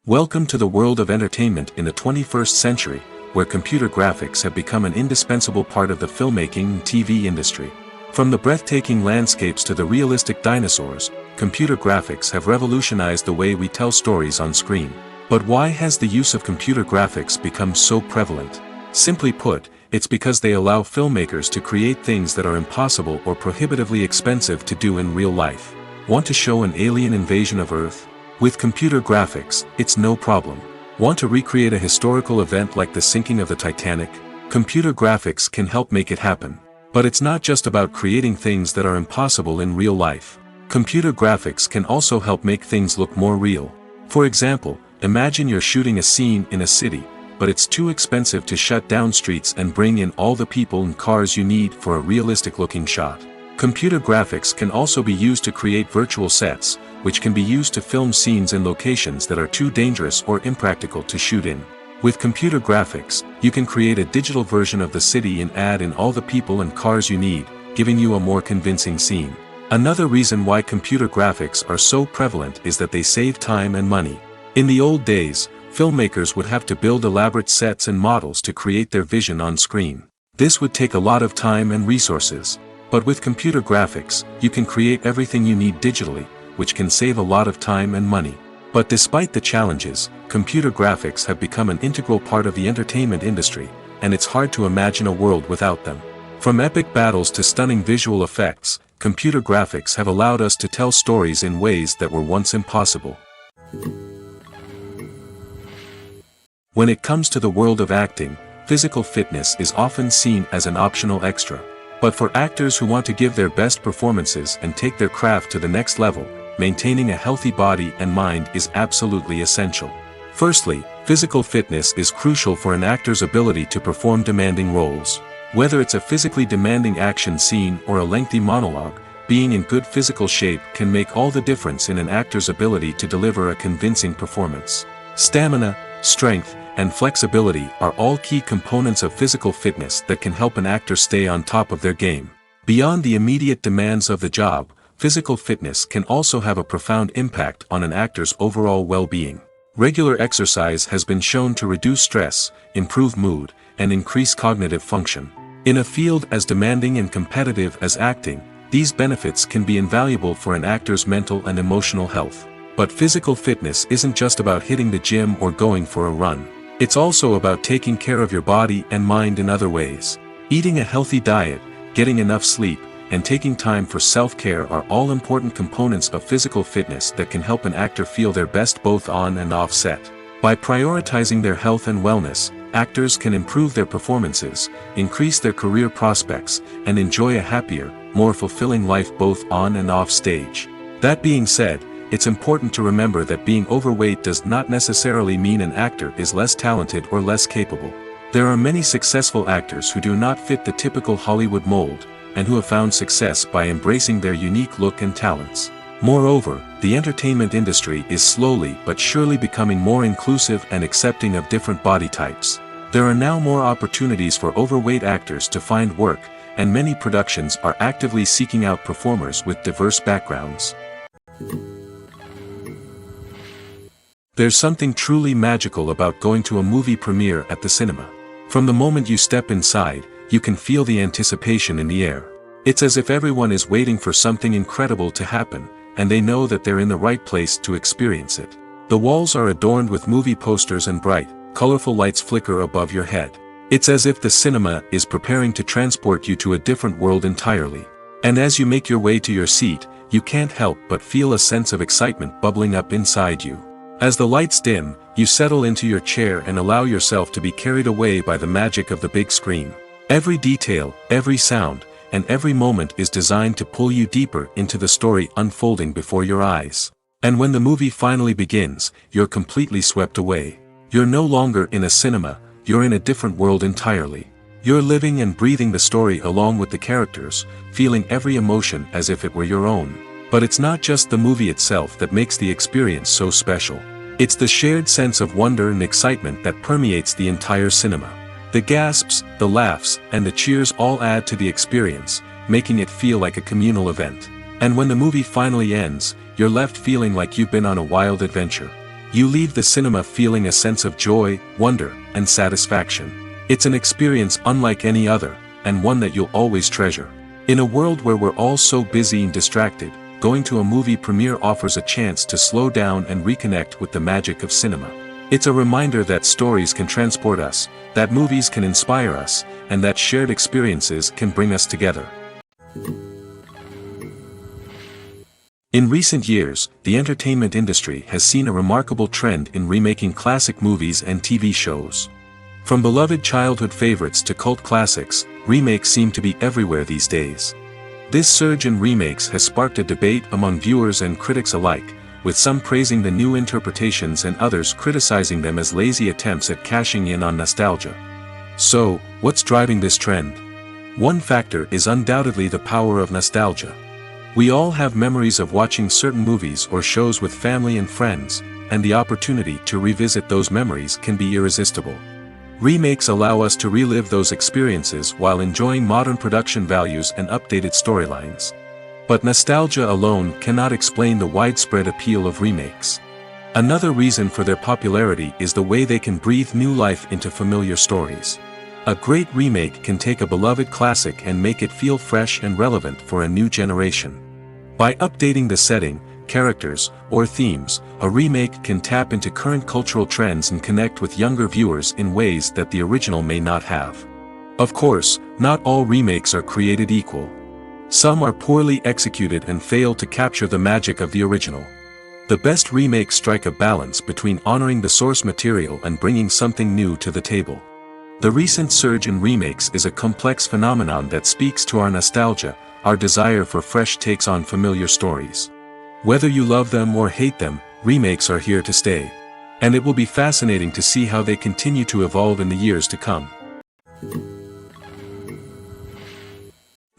Welcome to the world of entertainment in the 21st century, where computer graphics have become an indispensable part of the filmmaking and TV industry. From the breathtaking landscapes to the realistic dinosaurs, computer graphics have revolutionized the way we tell stories on screen. But why has the use of computer graphics become so prevalent? Simply put, it's because they allow filmmakers to create things that are impossible or prohibitively expensive to do in real life. Want to show an alien invasion of Earth? With computer graphics, it's no problem. Want to recreate a historical event like the sinking of the Titanic? Computer graphics can help make it happen. But it's not just about creating things that are impossible in real life. Computer graphics can also help make things look more real. For example, imagine you're shooting a scene in a city, but it's too expensive to shut down streets and bring in all the people and cars you need for a realistic-looking shot. Computer graphics can also be used to create virtual sets, which can be used to film scenes in locations that are too dangerous or impractical to shoot in. With computer graphics, you can create a digital version of the city and add in all the people and cars you need, giving you a more convincing scene. Another reason why computer graphics are so prevalent is that they save time and money. In the old days, filmmakers would have to build elaborate sets and models to create their vision on screen. This would take a lot of time and resources. But with computer graphics, you can create everything you need digitally, which can save a lot of time and money. But despite the challenges, computer graphics have become an integral part of the entertainment industry, and it's hard to imagine a world without them. From epic battles to stunning visual effects, computer graphics have allowed us to tell stories in ways that were once impossible. When it comes to the world of acting, physical fitness is often seen as an optional extra. But for actors who want to give their best performances and take their craft to the next level, maintaining a healthy body and mind is absolutely essential. Firstly, physical fitness is crucial for an actor's ability to perform demanding roles. Whether it's a physically demanding action scene or a lengthy monologue, being in good physical shape can make all the difference in an actor's ability to deliver a convincing performance. Stamina, strength, and flexibility are all key components of physical fitness that can help an actor stay on top of their game. Beyond the immediate demands of the job, physical fitness can also have a profound impact on an actor's overall well-being. Regular exercise has been shown to reduce stress, improve mood, and increase cognitive function. In a field as demanding and competitive as acting, these benefits can be invaluable for an actor's mental and emotional health. But physical fitness isn't just about hitting the gym or going for a run. It's also about taking care of your body and mind in other ways. Eating a healthy diet, getting enough sleep, and taking time for self-care are all important components of physical fitness that can help an actor feel their best both on and off set. By prioritizing their health and wellness, actors can improve their performances, increase their career prospects, and enjoy a happier, more fulfilling life both on and off stage. That being said, it's important to remember that being overweight does not necessarily mean an actor is less talented or less capable. There are many successful actors who do not fit the typical Hollywood mold, and who have found success by embracing their unique look and talents. Moreover, the entertainment industry is slowly but surely becoming more inclusive and accepting of different body types. There are now more opportunities for overweight actors to find work, and many productions are actively seeking out performers with diverse backgrounds. There's something truly magical about going to a movie premiere at the cinema. From the moment you step inside, you can feel the anticipation in the air. It's as if everyone is waiting for something incredible to happen, and they know that they're in the right place to experience it. The walls are adorned with movie posters and bright, colorful lights flicker above your head. It's as if the cinema is preparing to transport you to a different world entirely. And as you make your way to your seat, you can't help but feel a sense of excitement bubbling up inside you. As the lights dim, you settle into your chair and allow yourself to be carried away by the magic of the big screen. Every detail, every sound, and every moment is designed to pull you deeper into the story unfolding before your eyes. And when the movie finally begins, you're completely swept away. You're no longer in a cinema, you're in a different world entirely. You're living and breathing the story along with the characters, feeling every emotion as if it were your own. But it's not just the movie itself that makes the experience so special. It's the shared sense of wonder and excitement that permeates the entire cinema. The gasps, the laughs, and the cheers all add to the experience, making it feel like a communal event. And when the movie finally ends, you're left feeling like you've been on a wild adventure. You leave the cinema feeling a sense of joy, wonder, and satisfaction. It's an experience unlike any other, and one that you'll always treasure. In a world where we're all so busy and distracted, going to a movie premiere offers a chance to slow down and reconnect with the magic of cinema. It's a reminder that stories can transport us, that movies can inspire us, and that shared experiences can bring us together. In recent years, the entertainment industry has seen a remarkable trend in remaking classic movies and TV shows. From beloved childhood favorites to cult classics, remakes seem to be everywhere these days. This surge in remakes has sparked a debate among viewers and critics alike, with some praising the new interpretations and others criticizing them as lazy attempts at cashing in on nostalgia. So, what's driving this trend? One factor is undoubtedly the power of nostalgia. We all have memories of watching certain movies or shows with family and friends, and the opportunity to revisit those memories can be irresistible. Remakes allow us to relive those experiences while enjoying modern production values and updated storylines. But nostalgia alone cannot explain the widespread appeal of remakes. Another reason for their popularity is the way they can breathe new life into familiar stories. A great remake can take a beloved classic and make it feel fresh and relevant for a new generation. By updating the setting, characters, or themes, a remake can tap into current cultural trends and connect with younger viewers in ways that the original may not have. Of course, not all remakes are created equal. Some are poorly executed and fail to capture the magic of the original. The best remakes strike a balance between honoring the source material and bringing something new to the table. The recent surge in remakes is a complex phenomenon that speaks to our nostalgia, our desire for fresh takes on familiar stories. Whether you love them or hate them, remakes are here to stay. And it will be fascinating to see how they continue to evolve in the years to come.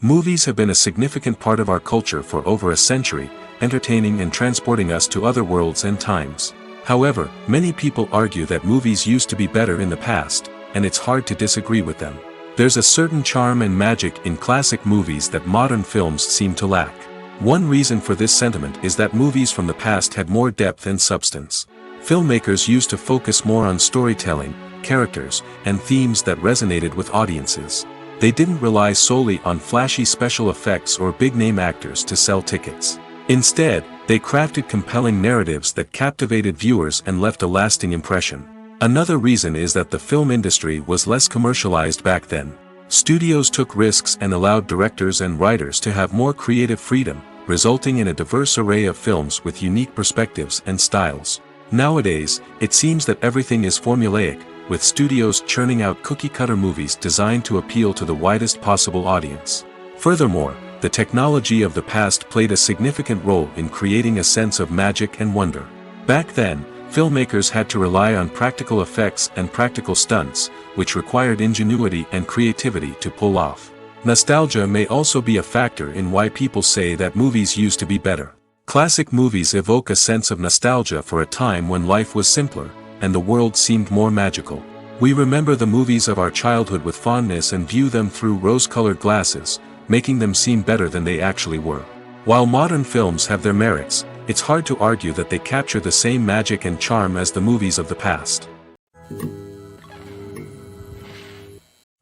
Movies have been a significant part of our culture for over a century, entertaining and transporting us to other worlds and times. However, many people argue that movies used to be better in the past, and it's hard to disagree with them. There's a certain charm and magic in classic movies that modern films seem to lack. One reason for this sentiment is that movies from the past had more depth and substance. Filmmakers used to focus more on storytelling, characters, and themes that resonated with audiences. They didn't rely solely on flashy special effects or big-name actors to sell tickets. Instead, they crafted compelling narratives that captivated viewers and left a lasting impression. Another reason is that the film industry was less commercialized back then. Studios took risks and allowed directors and writers to have more creative freedom, resulting in a diverse array of films with unique perspectives and styles. Nowadays, it seems that everything is formulaic, with studios churning out cookie-cutter movies designed to appeal to the widest possible audience. Furthermore, the technology of the past played a significant role in creating a sense of magic and wonder. Back then, filmmakers had to rely on practical effects and practical stunts, which required ingenuity and creativity to pull off. Nostalgia may also be a factor in why people say that movies used to be better. Classic movies evoke a sense of nostalgia for a time when life was simpler, and the world seemed more magical. We remember the movies of our childhood with fondness and view them through rose-colored glasses, making them seem better than they actually were. While modern films have their merits, it's hard to argue that they capture the same magic and charm as the movies of the past.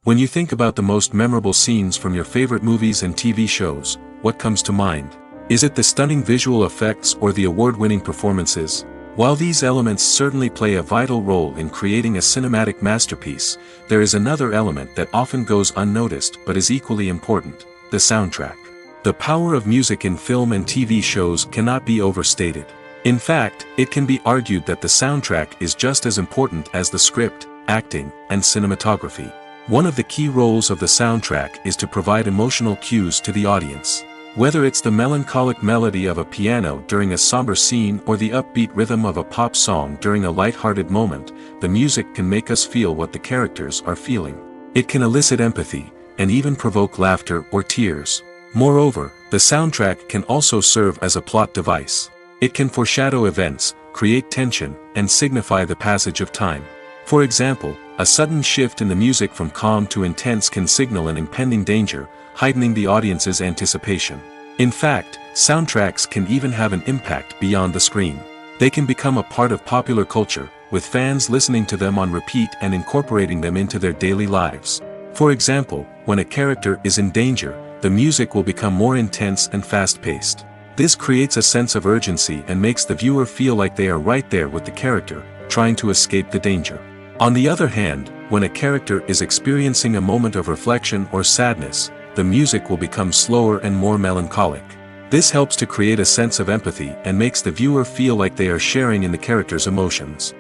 When you think about the most memorable scenes from your favorite movies and TV shows, what comes to mind? Is it the stunning visual effects or the award-winning performances? While these elements certainly play a vital role in creating a cinematic masterpiece, there is another element that often goes unnoticed but is equally important: the soundtrack. The power of music in film and TV shows cannot be overstated. In fact, it can be argued that the soundtrack is just as important as the script, acting, and cinematography. One of the key roles of the soundtrack is to provide emotional cues to the audience. Whether it's the melancholic melody of a piano during a somber scene or the upbeat rhythm of a pop song during a light-hearted moment, the music can make us feel what the characters are feeling. It can elicit empathy, and even provoke laughter or tears. Moreover, the soundtrack can also serve as a plot device. It can foreshadow events, create tension, and signify the passage of time. For example, a sudden shift in the music from calm to intense can signal an impending danger, heightening the audience's anticipation. In fact, soundtracks can even have an impact beyond the screen. They can become a part of popular culture, with fans listening to them on repeat and incorporating them into their daily lives. For example, when a character is in danger, the music will become more intense and fast-paced. This creates a sense of urgency and makes the viewer feel like they are right there with the character, trying to escape the danger. On the other hand, when a character is experiencing a moment of reflection or sadness, the music will become slower and more melancholic. This helps to create a sense of empathy and makes the viewer feel like they are sharing in the character's emotions.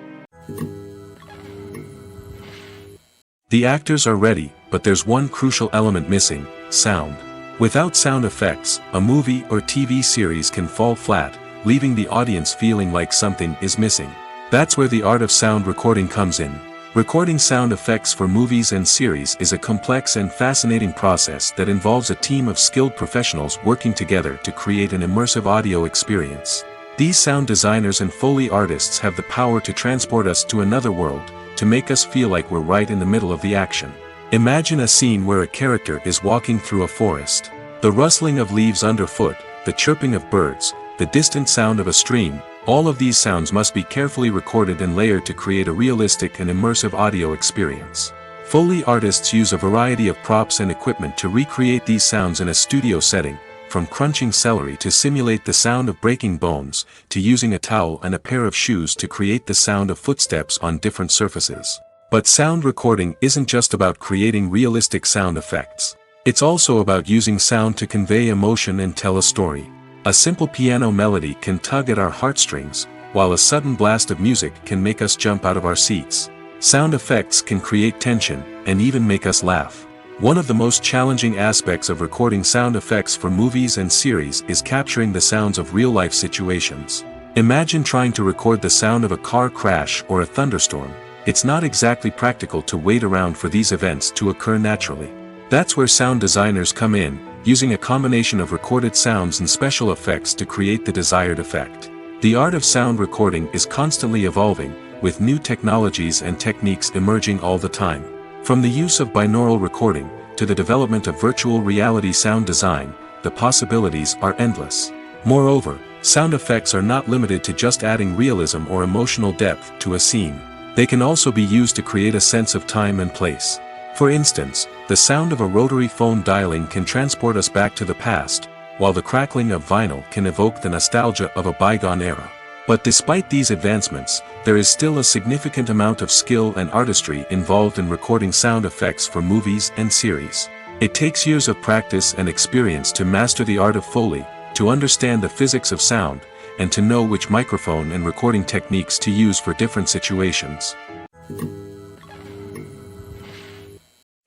The actors are ready, but there's one crucial element missing: sound. Without sound effects, a movie or TV series can fall flat, leaving the audience feeling like something is missing. That's where the art of sound recording comes in. Recording sound effects for movies and series is a complex and fascinating process that involves a team of skilled professionals working together to create an immersive audio experience. These sound designers and Foley artists have the power to transport us to another world, to make us feel like we're right in the middle of the action. Imagine a scene where a character is walking through a forest. The rustling of leaves underfoot, the chirping of birds, the distant sound of a stream, all of these sounds must be carefully recorded and layered to create a realistic and immersive audio experience. Foley artists use a variety of props and equipment to recreate these sounds in a studio setting, from crunching celery to simulate the sound of breaking bones, to using a towel and a pair of shoes to create the sound of footsteps on different surfaces. But sound recording isn't just about creating realistic sound effects. It's also about using sound to convey emotion and tell a story. A simple piano melody can tug at our heartstrings, while a sudden blast of music can make us jump out of our seats. Sound effects can create tension, and even make us laugh. One of the most challenging aspects of recording sound effects for movies and series is capturing the sounds of real-life situations. Imagine trying to record the sound of a car crash or a thunderstorm. It's not exactly practical to wait around for these events to occur naturally. That's where sound designers come in, using a combination of recorded sounds and special effects to create the desired effect. The art of sound recording is constantly evolving, with new technologies and techniques emerging all the time. From the use of binaural recording, to the development of virtual reality sound design, the possibilities are endless. Moreover, sound effects are not limited to just adding realism or emotional depth to a scene. They can also be used to create a sense of time and place. For instance, the sound of a rotary phone dialing can transport us back to the past, while the crackling of vinyl can evoke the nostalgia of a bygone era. But despite these advancements, there is still a significant amount of skill and artistry involved in recording sound effects for movies and series. It takes years of practice and experience to master the art of Foley, to understand the physics of sound, and to know which microphone and recording techniques to use for different situations.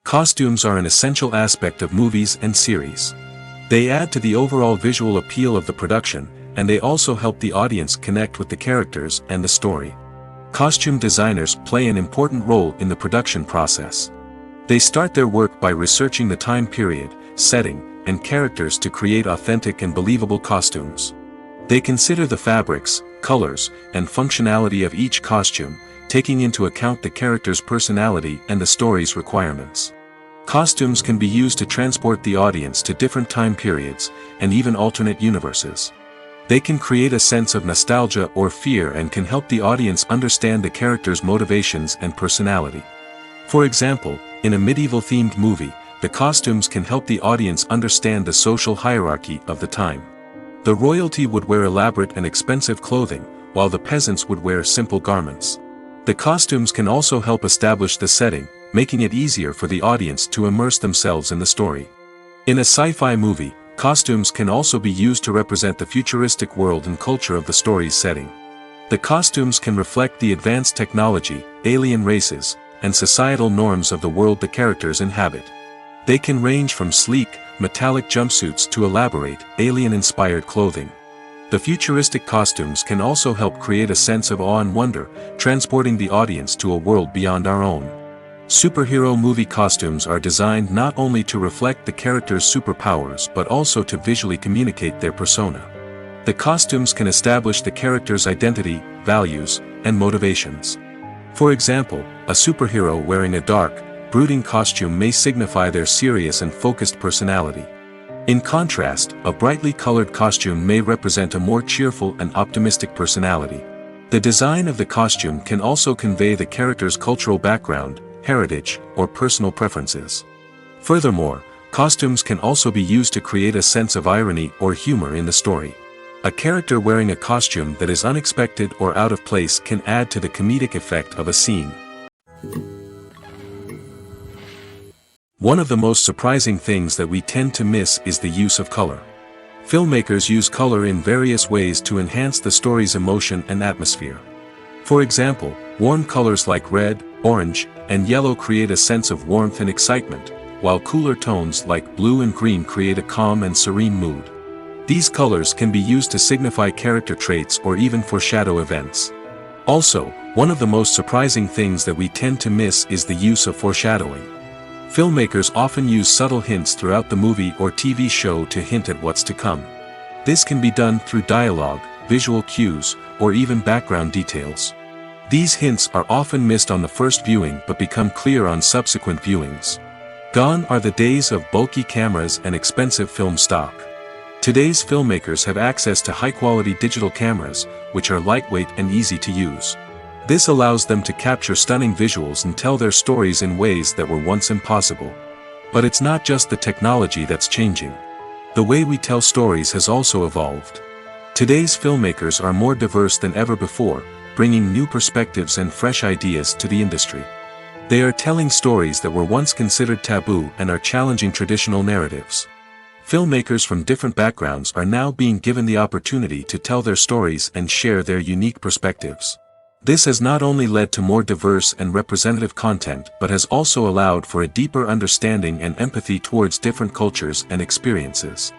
Costumes are an essential aspect of movies and series. They add to the overall visual appeal of the production, and they also help the audience connect with the characters and the story. Costume designers play an important role in the production process. They start their work by researching the time period, setting, and characters to create authentic and believable costumes. They consider the fabrics, colors, and functionality of each costume, taking into account the character's personality and the story's requirements. Costumes can be used to transport the audience to different time periods, and even alternate universes. They can create a sense of nostalgia or fear and can help the audience understand the character's motivations and personality. For example, in a medieval-themed movie, the costumes can help the audience understand the social hierarchy of the time. The royalty would wear elaborate and expensive clothing, while the peasants would wear simple garments. The costumes can also help establish the setting, making it easier for the audience to immerse themselves in the story. In a sci-fi movie, costumes can also be used to represent the futuristic world and culture of the story's setting. The costumes can reflect the advanced technology, alien races, and societal norms of the world the characters inhabit. They can range from sleek, metallic jumpsuits to elaborate, alien-inspired clothing. The futuristic costumes can also help create a sense of awe and wonder, transporting the audience to a world beyond our own. Superhero movie costumes are designed not only to reflect the character's superpowers but also to visually communicate their persona. The costumes can establish the character's identity, values, and motivations. For example, a superhero wearing a dark, brooding costume may signify their serious and focused personality. In contrast, a brightly colored costume may represent a more cheerful and optimistic personality. The design of the costume can also convey the character's cultural background, heritage, or personal preferences. Furthermore, costumes can also be used to create a sense of irony or humor in the story. A character wearing a costume that is unexpected or out of place can add to the comedic effect of a scene. One of the most surprising things that we tend to miss is the use of color. Filmmakers use color in various ways to enhance the story's emotion and atmosphere. For example, warm colors like red, orange, and yellow create a sense of warmth and excitement, while cooler tones like blue and green create a calm and serene mood. These colors can be used to signify character traits or even foreshadow events. Also, one of the most surprising things that we tend to miss is the use of foreshadowing. Filmmakers often use subtle hints throughout the movie or TV show to hint at what's to come. This can be done through dialogue, visual cues, or even background details. These hints are often missed on the first viewing but become clear on subsequent viewings. Gone are the days of bulky cameras and expensive film stock. Today's filmmakers have access to high-quality digital cameras, which are lightweight and easy to use. This allows them to capture stunning visuals and tell their stories in ways that were once impossible. But it's not just the technology that's changing. The way we tell stories has also evolved. Today's filmmakers are more diverse than ever before, bringing new perspectives and fresh ideas to the industry. They are telling stories that were once considered taboo and are challenging traditional narratives. Filmmakers from different backgrounds are now being given the opportunity to tell their stories and share their unique perspectives. This has not only led to more diverse and representative content but has also allowed for a deeper understanding and empathy towards different cultures and experiences.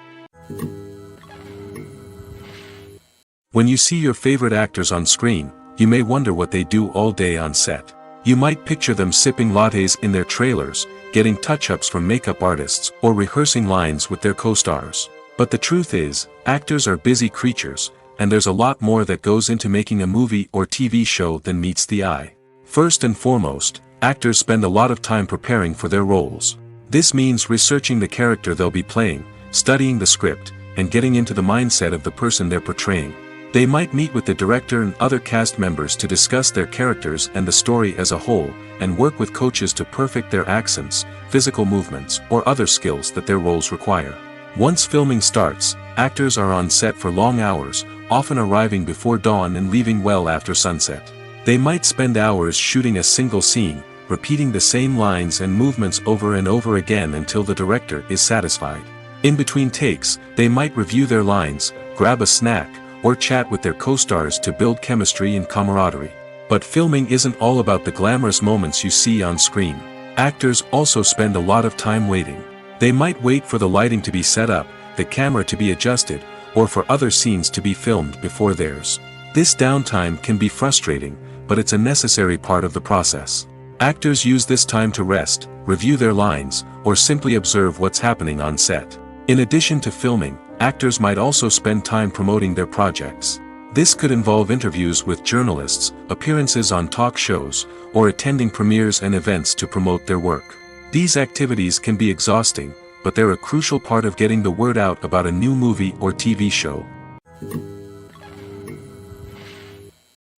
When you see your favorite actors on screen, you may wonder what they do all day on set. You might picture them sipping lattes in their trailers, getting touch-ups from makeup artists, or rehearsing lines with their co-stars. But the truth is, actors are busy creatures, and there's a lot more that goes into making a movie or TV show than meets the eye. First and foremost, actors spend a lot of time preparing for their roles. This means researching the character they'll be playing, studying the script, and getting into the mindset of the person they're portraying. They might meet with the director and other cast members to discuss their characters and the story as a whole, and work with coaches to perfect their accents, physical movements, or other skills that their roles require. Once filming starts, actors are on set for long hours, often arriving before dawn and leaving well after sunset. They might spend hours shooting a single scene, repeating the same lines and movements over and over again until the director is satisfied. In between takes, they might review their lines, grab a snack, or chat with their co-stars to build chemistry and camaraderie. But filming isn't all about the glamorous moments you see on screen. Actors also spend a lot of time waiting. They might wait for the lighting to be set up, the camera to be adjusted, or for other scenes to be filmed before theirs. This downtime can be frustrating, but it's a necessary part of the process. Actors use this time to rest, review their lines, or simply observe what's happening on set. In addition to filming, actors might also spend time promoting their projects. This could involve interviews with journalists, appearances on talk shows, or attending premieres and events to promote their work. These activities can be exhausting, but they're a crucial part of getting the word out about a new movie or TV show.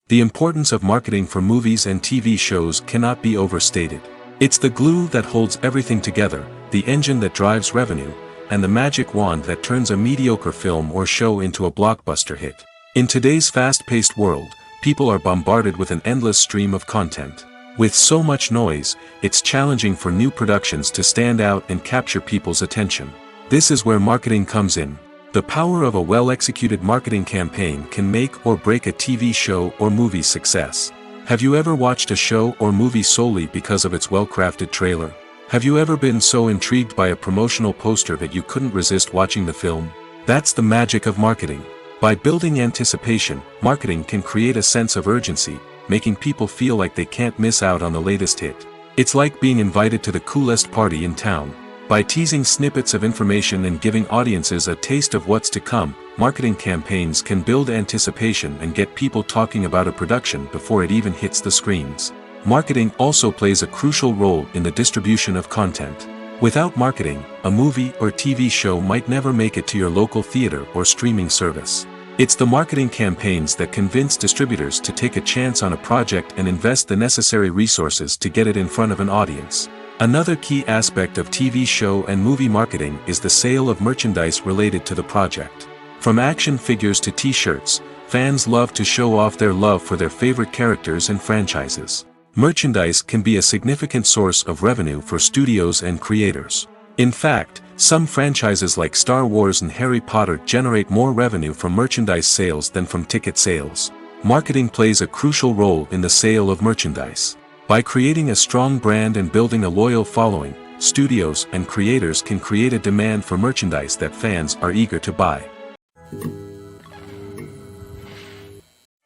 The importance of marketing for movies and TV shows cannot be overstated. It's the glue that holds everything together, the engine that drives revenue, and the magic wand that turns a mediocre film or show into a blockbuster hit. In today's fast-paced world, people are bombarded with an endless stream of content. With so much noise, it's challenging for new productions to stand out and capture people's attention. This is where marketing comes in. The power of a well-executed marketing campaign can make or break a TV show or movie's success. Have you ever watched a show or movie solely because of its well-crafted trailer? Have you ever been so intrigued by a promotional poster that you couldn't resist watching the film? That's the magic of marketing. By building anticipation, marketing can create a sense of urgency, making people feel like they can't miss out on the latest hit. It's like being invited to the coolest party in town. By teasing snippets of information and giving audiences a taste of what's to come, marketing campaigns can build anticipation and get people talking about a production before it even hits the screens. Marketing also plays a crucial role in the distribution of content. Without marketing, a movie or TV show might never make it to your local theater or streaming service. It's the marketing campaigns that convince distributors to take a chance on a project and invest the necessary resources to get it in front of an audience. Another key aspect of TV show and movie marketing is the sale of merchandise related to the project. From action figures to t-shirts, fans love to show off their love for their favorite characters and franchises. Merchandise can be a significant source of revenue for studios and creators. In fact, some franchises like Star Wars and Harry Potter generate more revenue from merchandise sales than from ticket sales. Marketing plays a crucial role in the sale of merchandise. By creating a strong brand and building a loyal following, studios and creators can create a demand for merchandise that fans are eager to buy.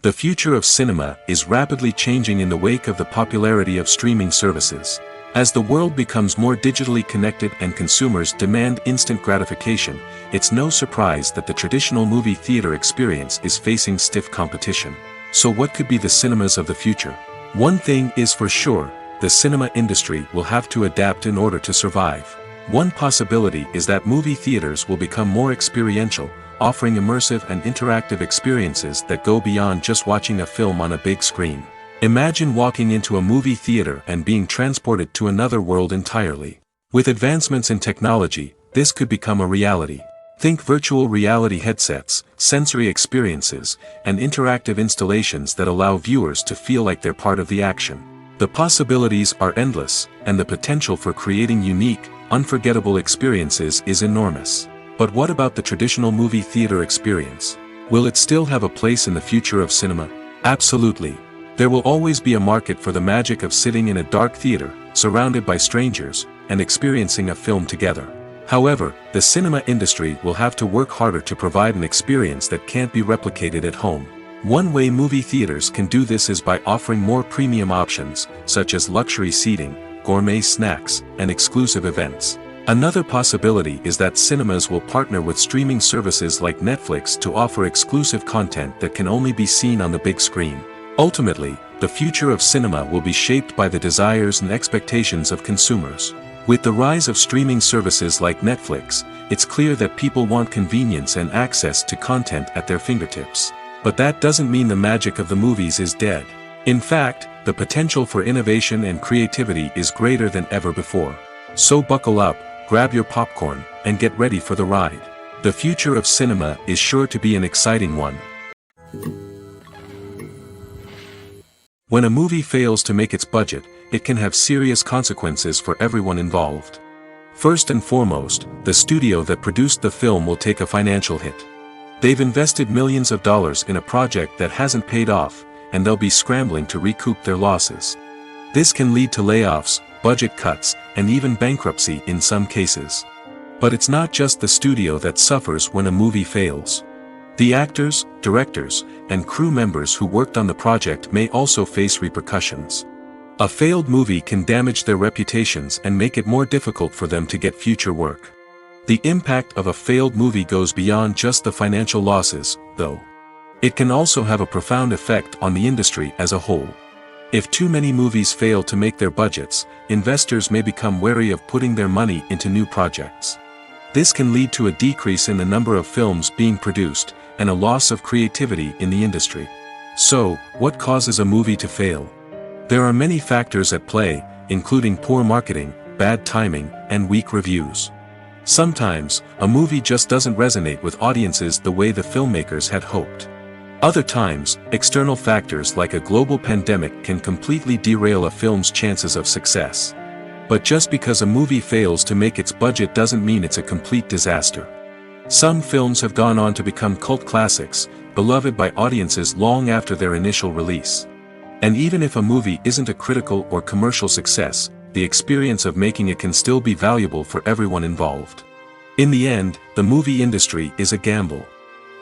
The future of cinema is rapidly changing in the wake of the popularity of streaming services. As the world becomes more digitally connected and consumers demand instant gratification, it's no surprise that the traditional movie theater experience is facing stiff competition. So what could be the cinemas of the future? One thing is for sure, the cinema industry will have to adapt in order to survive. One possibility is that movie theaters will become more experiential, offering immersive and interactive experiences that go beyond just watching a film on a big screen. Imagine walking into a movie theater and being transported to another world entirely. With advancements in technology, this could become a reality. Think virtual reality headsets, sensory experiences, and interactive installations that allow viewers to feel like they're part of the action. The possibilities are endless, and the potential for creating unique, unforgettable experiences is enormous. But what about the traditional movie theater experience? Will it still have a place in the future of cinema? Absolutely. There will always be a market for the magic of sitting in a dark theater, surrounded by strangers, and experiencing a film together. However, the cinema industry will have to work harder to provide an experience that can't be replicated at home. One way movie theaters can do this is by offering more premium options, such as luxury seating, gourmet snacks, and exclusive events. Another possibility is that cinemas will partner with streaming services like Netflix to offer exclusive content that can only be seen on the big screen. Ultimately, the future of cinema will be shaped by the desires and expectations of consumers. With the rise of streaming services like Netflix, it's clear that people want convenience and access to content at their fingertips. But that doesn't mean the magic of the movies is dead. In fact, the potential for innovation and creativity is greater than ever before. So buckle up, grab your popcorn, and get ready for the ride. The future of cinema is sure to be an exciting one. When a movie fails to make its budget, it can have serious consequences for everyone involved. First and foremost, the studio that produced the film will take a financial hit. They've invested millions of dollars in a project that hasn't paid off, and they'll be scrambling to recoup their losses. This can lead to layoffs, budget cuts, and even bankruptcy in some cases. But it's not just the studio that suffers when a movie fails. The actors, directors, and crew members who worked on the project may also face repercussions. A failed movie can damage their reputations and make it more difficult for them to get future work. The impact of a failed movie goes beyond just the financial losses, though. It can also have a profound effect on the industry as a whole. If too many movies fail to make their budgets, investors may become wary of putting their money into new projects. This can lead to a decrease in the number of films being produced, and a loss of creativity in the industry. So, what causes a movie to fail? There are many factors at play, including poor marketing, bad timing, and weak reviews. Sometimes, a movie just doesn't resonate with audiences the way the filmmakers had hoped. Other times, external factors like a global pandemic can completely derail a film's chances of success. But just because a movie fails to make its budget doesn't mean it's a complete disaster. Some films have gone on to become cult classics, beloved by audiences long after their initial release. And even if a movie isn't a critical or commercial success, the experience of making it can still be valuable for everyone involved. In the end, the movie industry is a gamble.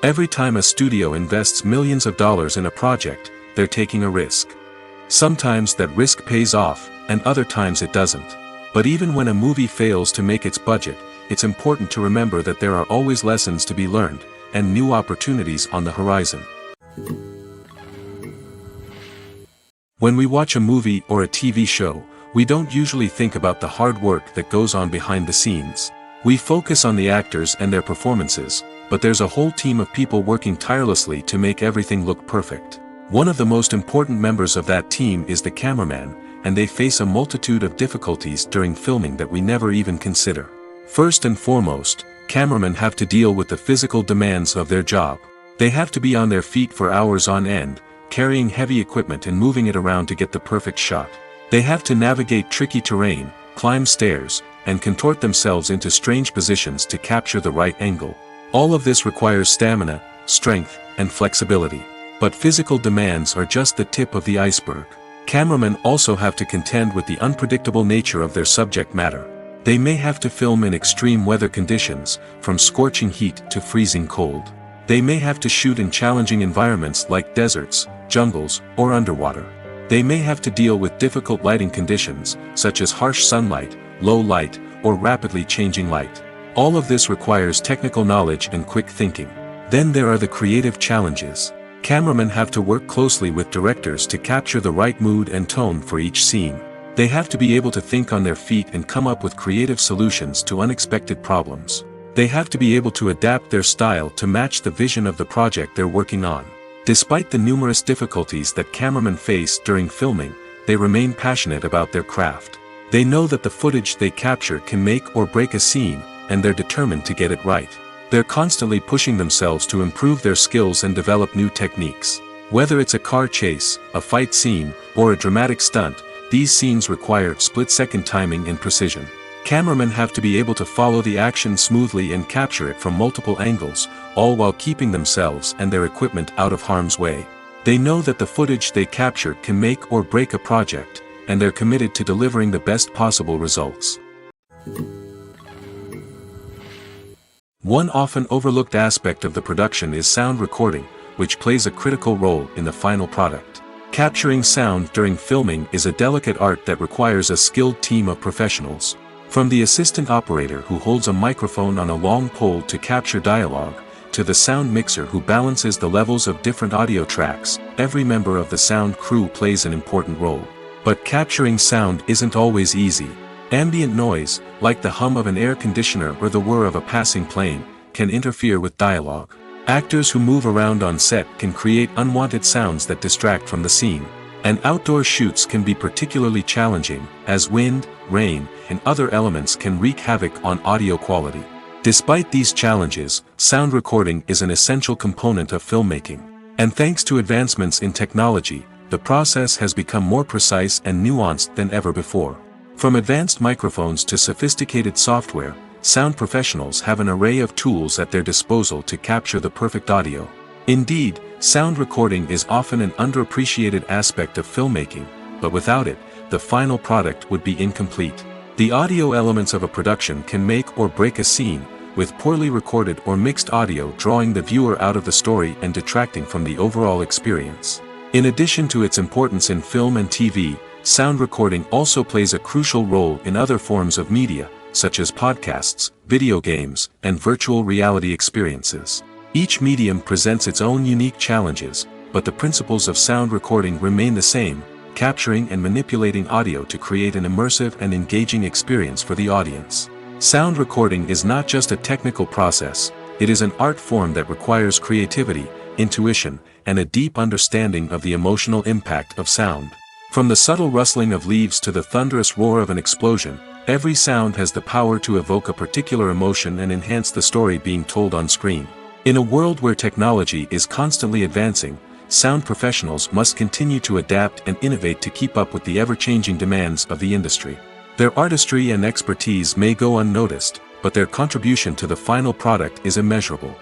Every time a studio invests millions of dollars in a project, they're taking a risk. Sometimes that risk pays off, and other times it doesn't. But even when a movie fails to make its budget, it's important to remember that there are always lessons to be learned, and new opportunities on the horizon. When we watch a movie or a TV show, we don't usually think about the hard work that goes on behind the scenes. We focus on the actors and their performances, but there's a whole team of people working tirelessly to make everything look perfect. One of the most important members of that team is the cameraman, and they face a multitude of difficulties during filming that we never even consider. First and foremost, cameramen have to deal with the physical demands of their job. They have to be on their feet for hours on end, carrying heavy equipment and moving it around to get the perfect shot. They have to navigate tricky terrain, climb stairs, and contort themselves into strange positions to capture the right angle. All of this requires stamina, strength, and flexibility. But physical demands are just the tip of the iceberg. Cameramen also have to contend with the unpredictable nature of their subject matter. They may have to film in extreme weather conditions, from scorching heat to freezing cold. They may have to shoot in challenging environments like deserts, jungles, or underwater. They may have to deal with difficult lighting conditions, such as harsh sunlight, low light, or rapidly changing light. All of this requires technical knowledge and quick thinking. Then there are the creative challenges. Cameramen have to work closely with directors to capture the right mood and tone for each scene. They have to be able to think on their feet and come up with creative solutions to unexpected problems. They have to be able to adapt their style to match the vision of the project they're working on. Despite the numerous difficulties that cameramen face during filming, they remain passionate about their craft. They know that the footage they capture can make or break a scene, and they're determined to get it right. They're constantly pushing themselves to improve their skills and develop new techniques. Whether it's a car chase, a fight scene, or a dramatic stunt, these scenes require split-second timing and precision. Cameramen have to be able to follow the action smoothly and capture it from multiple angles, all while keeping themselves and their equipment out of harm's way. They know that the footage they capture can make or break a project, and they're committed to delivering the best possible results. One often overlooked aspect of the production is sound recording, which plays a critical role in the final product. Capturing sound during filming is a delicate art that requires a skilled team of professionals. From the assistant operator who holds a microphone on a long pole to capture dialogue, to the sound mixer who balances the levels of different audio tracks, every member of the sound crew plays an important role. But capturing sound isn't always easy. Ambient noise, like the hum of an air conditioner or the whir of a passing plane, can interfere with dialogue. Actors who move around on set can create unwanted sounds that distract from the scene. And outdoor shoots can be particularly challenging, as wind, rain, and other elements can wreak havoc on audio quality. Despite these challenges, sound recording is an essential component of filmmaking. And thanks to advancements in technology, the process has become more precise and nuanced than ever before. From advanced microphones to sophisticated software, sound professionals have an array of tools at their disposal to capture the perfect audio. Indeed, sound recording is often an underappreciated aspect of filmmaking, but without it, the final product would be incomplete. The audio elements of a production can make or break a scene, with poorly recorded or mixed audio drawing the viewer out of the story and detracting from the overall experience. In addition to its importance in film and TV, sound recording also plays a crucial role in other forms of media, such as podcasts, video games, and virtual reality experiences. Each medium presents its own unique challenges, but the principles of sound recording remain the same, capturing and manipulating audio to create an immersive and engaging experience for the audience. Sound recording is not just a technical process, it is an art form that requires creativity, intuition, and a deep understanding of the emotional impact of sound. From the subtle rustling of leaves to the thunderous roar of an explosion, every sound has the power to evoke a particular emotion and enhance the story being told on screen. In a world where technology is constantly advancing, sound professionals must continue to adapt and innovate to keep up with the ever-changing demands of the industry. Their artistry and expertise may go unnoticed, but their contribution to the final product is immeasurable.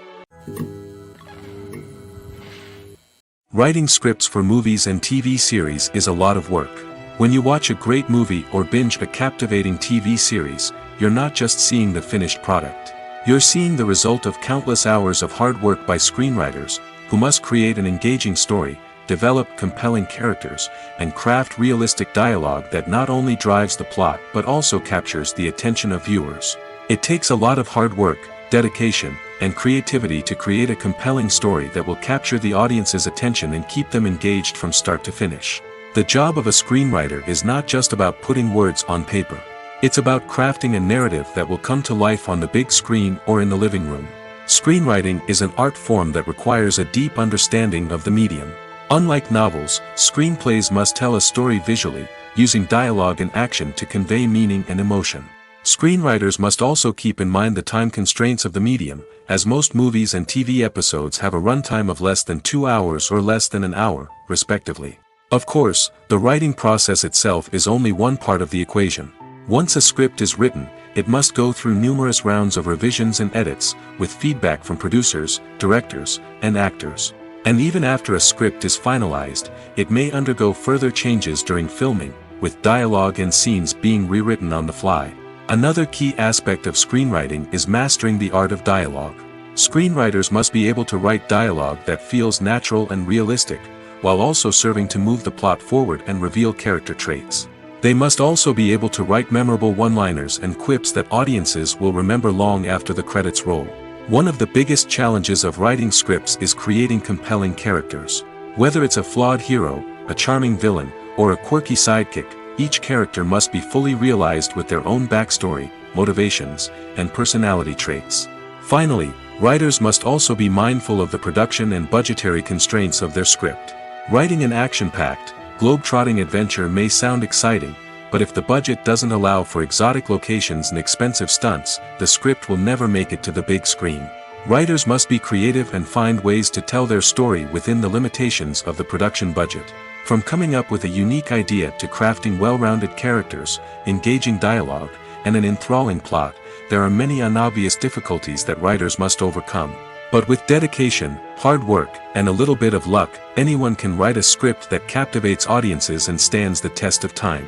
Writing scripts for movies and TV series is a lot of work. When you watch a great movie or binge a captivating TV series, you're not just seeing the finished product. You're seeing the result of countless hours of hard work by screenwriters, who must create an engaging story, develop compelling characters, and craft realistic dialogue that not only drives the plot but also captures the attention of viewers. It takes a lot of hard work, dedication, and creativity to create a compelling story that will capture the audience's attention and keep them engaged from start to finish. The job of a screenwriter is not just about putting words on paper. It's about crafting a narrative that will come to life on the big screen or in the living room. Screenwriting is an art form that requires a deep understanding of the medium. Unlike novels, screenplays must tell a story visually, using dialogue and action to convey meaning and emotion. Screenwriters must also keep in mind the time constraints of the medium, as most movies and TV episodes have a runtime of less than 2 hours or less than an hour, respectively. Of course, the writing process itself is only one part of the equation. Once a script is written, it must go through numerous rounds of revisions and edits, with feedback from producers, directors, and actors. And even after a script is finalized, it may undergo further changes during filming, with dialogue and scenes being rewritten on the fly. Another key aspect of screenwriting is mastering the art of dialogue. Screenwriters must be able to write dialogue that feels natural and realistic, while also serving to move the plot forward and reveal character traits. They must also be able to write memorable one-liners and quips that audiences will remember long after the credits roll. One of the biggest challenges of writing scripts is creating compelling characters. Whether it's a flawed hero, a charming villain, or a quirky sidekick, each character must be fully realized with their own backstory, motivations, and personality traits. Finally, writers must also be mindful of the production and budgetary constraints of their script. Writing an action-packed, globe-trotting adventure may sound exciting, but if the budget doesn't allow for exotic locations and expensive stunts, the script will never make it to the big screen. Writers must be creative and find ways to tell their story within the limitations of the production budget. From coming up with a unique idea to crafting well-rounded characters, engaging dialogue, and an enthralling plot, there are many unobvious difficulties that writers must overcome. But with dedication, hard work, and a little bit of luck, anyone can write a script that captivates audiences and stands the test of time.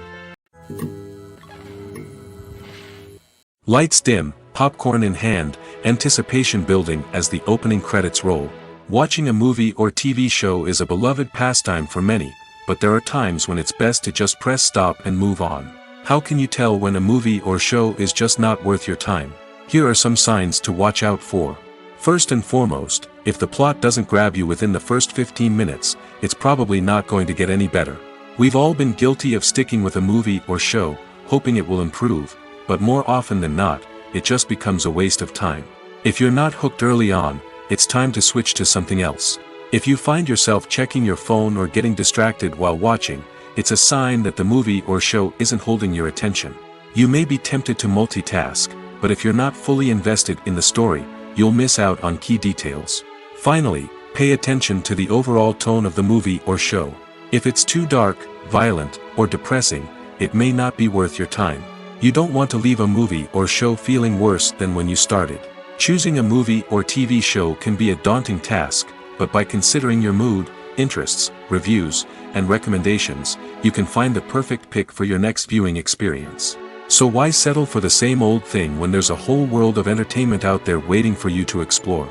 Lights dim, popcorn in hand, anticipation building as the opening credits roll. Watching a movie or TV show is a beloved pastime for many, but there are times when it's best to just press stop and move on. How can you tell when a movie or show is just not worth your time? Here are some signs to watch out for. First and foremost, if the plot doesn't grab you within the first 15 minutes, it's probably not going to get any better. We've all been guilty of sticking with a movie or show, hoping it will improve, but more often than not, it just becomes a waste of time. If you're not hooked early on, it's time to switch to something else. If you find yourself checking your phone or getting distracted while watching, it's a sign that the movie or show isn't holding your attention. You may be tempted to multitask, but if you're not fully invested in the story, you'll miss out on key details. Finally, pay attention to the overall tone of the movie or show. If it's too dark, violent, or depressing, it may not be worth your time. You don't want to leave a movie or show feeling worse than when you started. Choosing a movie or TV show can be a daunting task, but by considering your mood, interests, reviews, and recommendations, you can find the perfect pick for your next viewing experience. So why settle for the same old thing when there's a whole world of entertainment out there waiting for you to explore?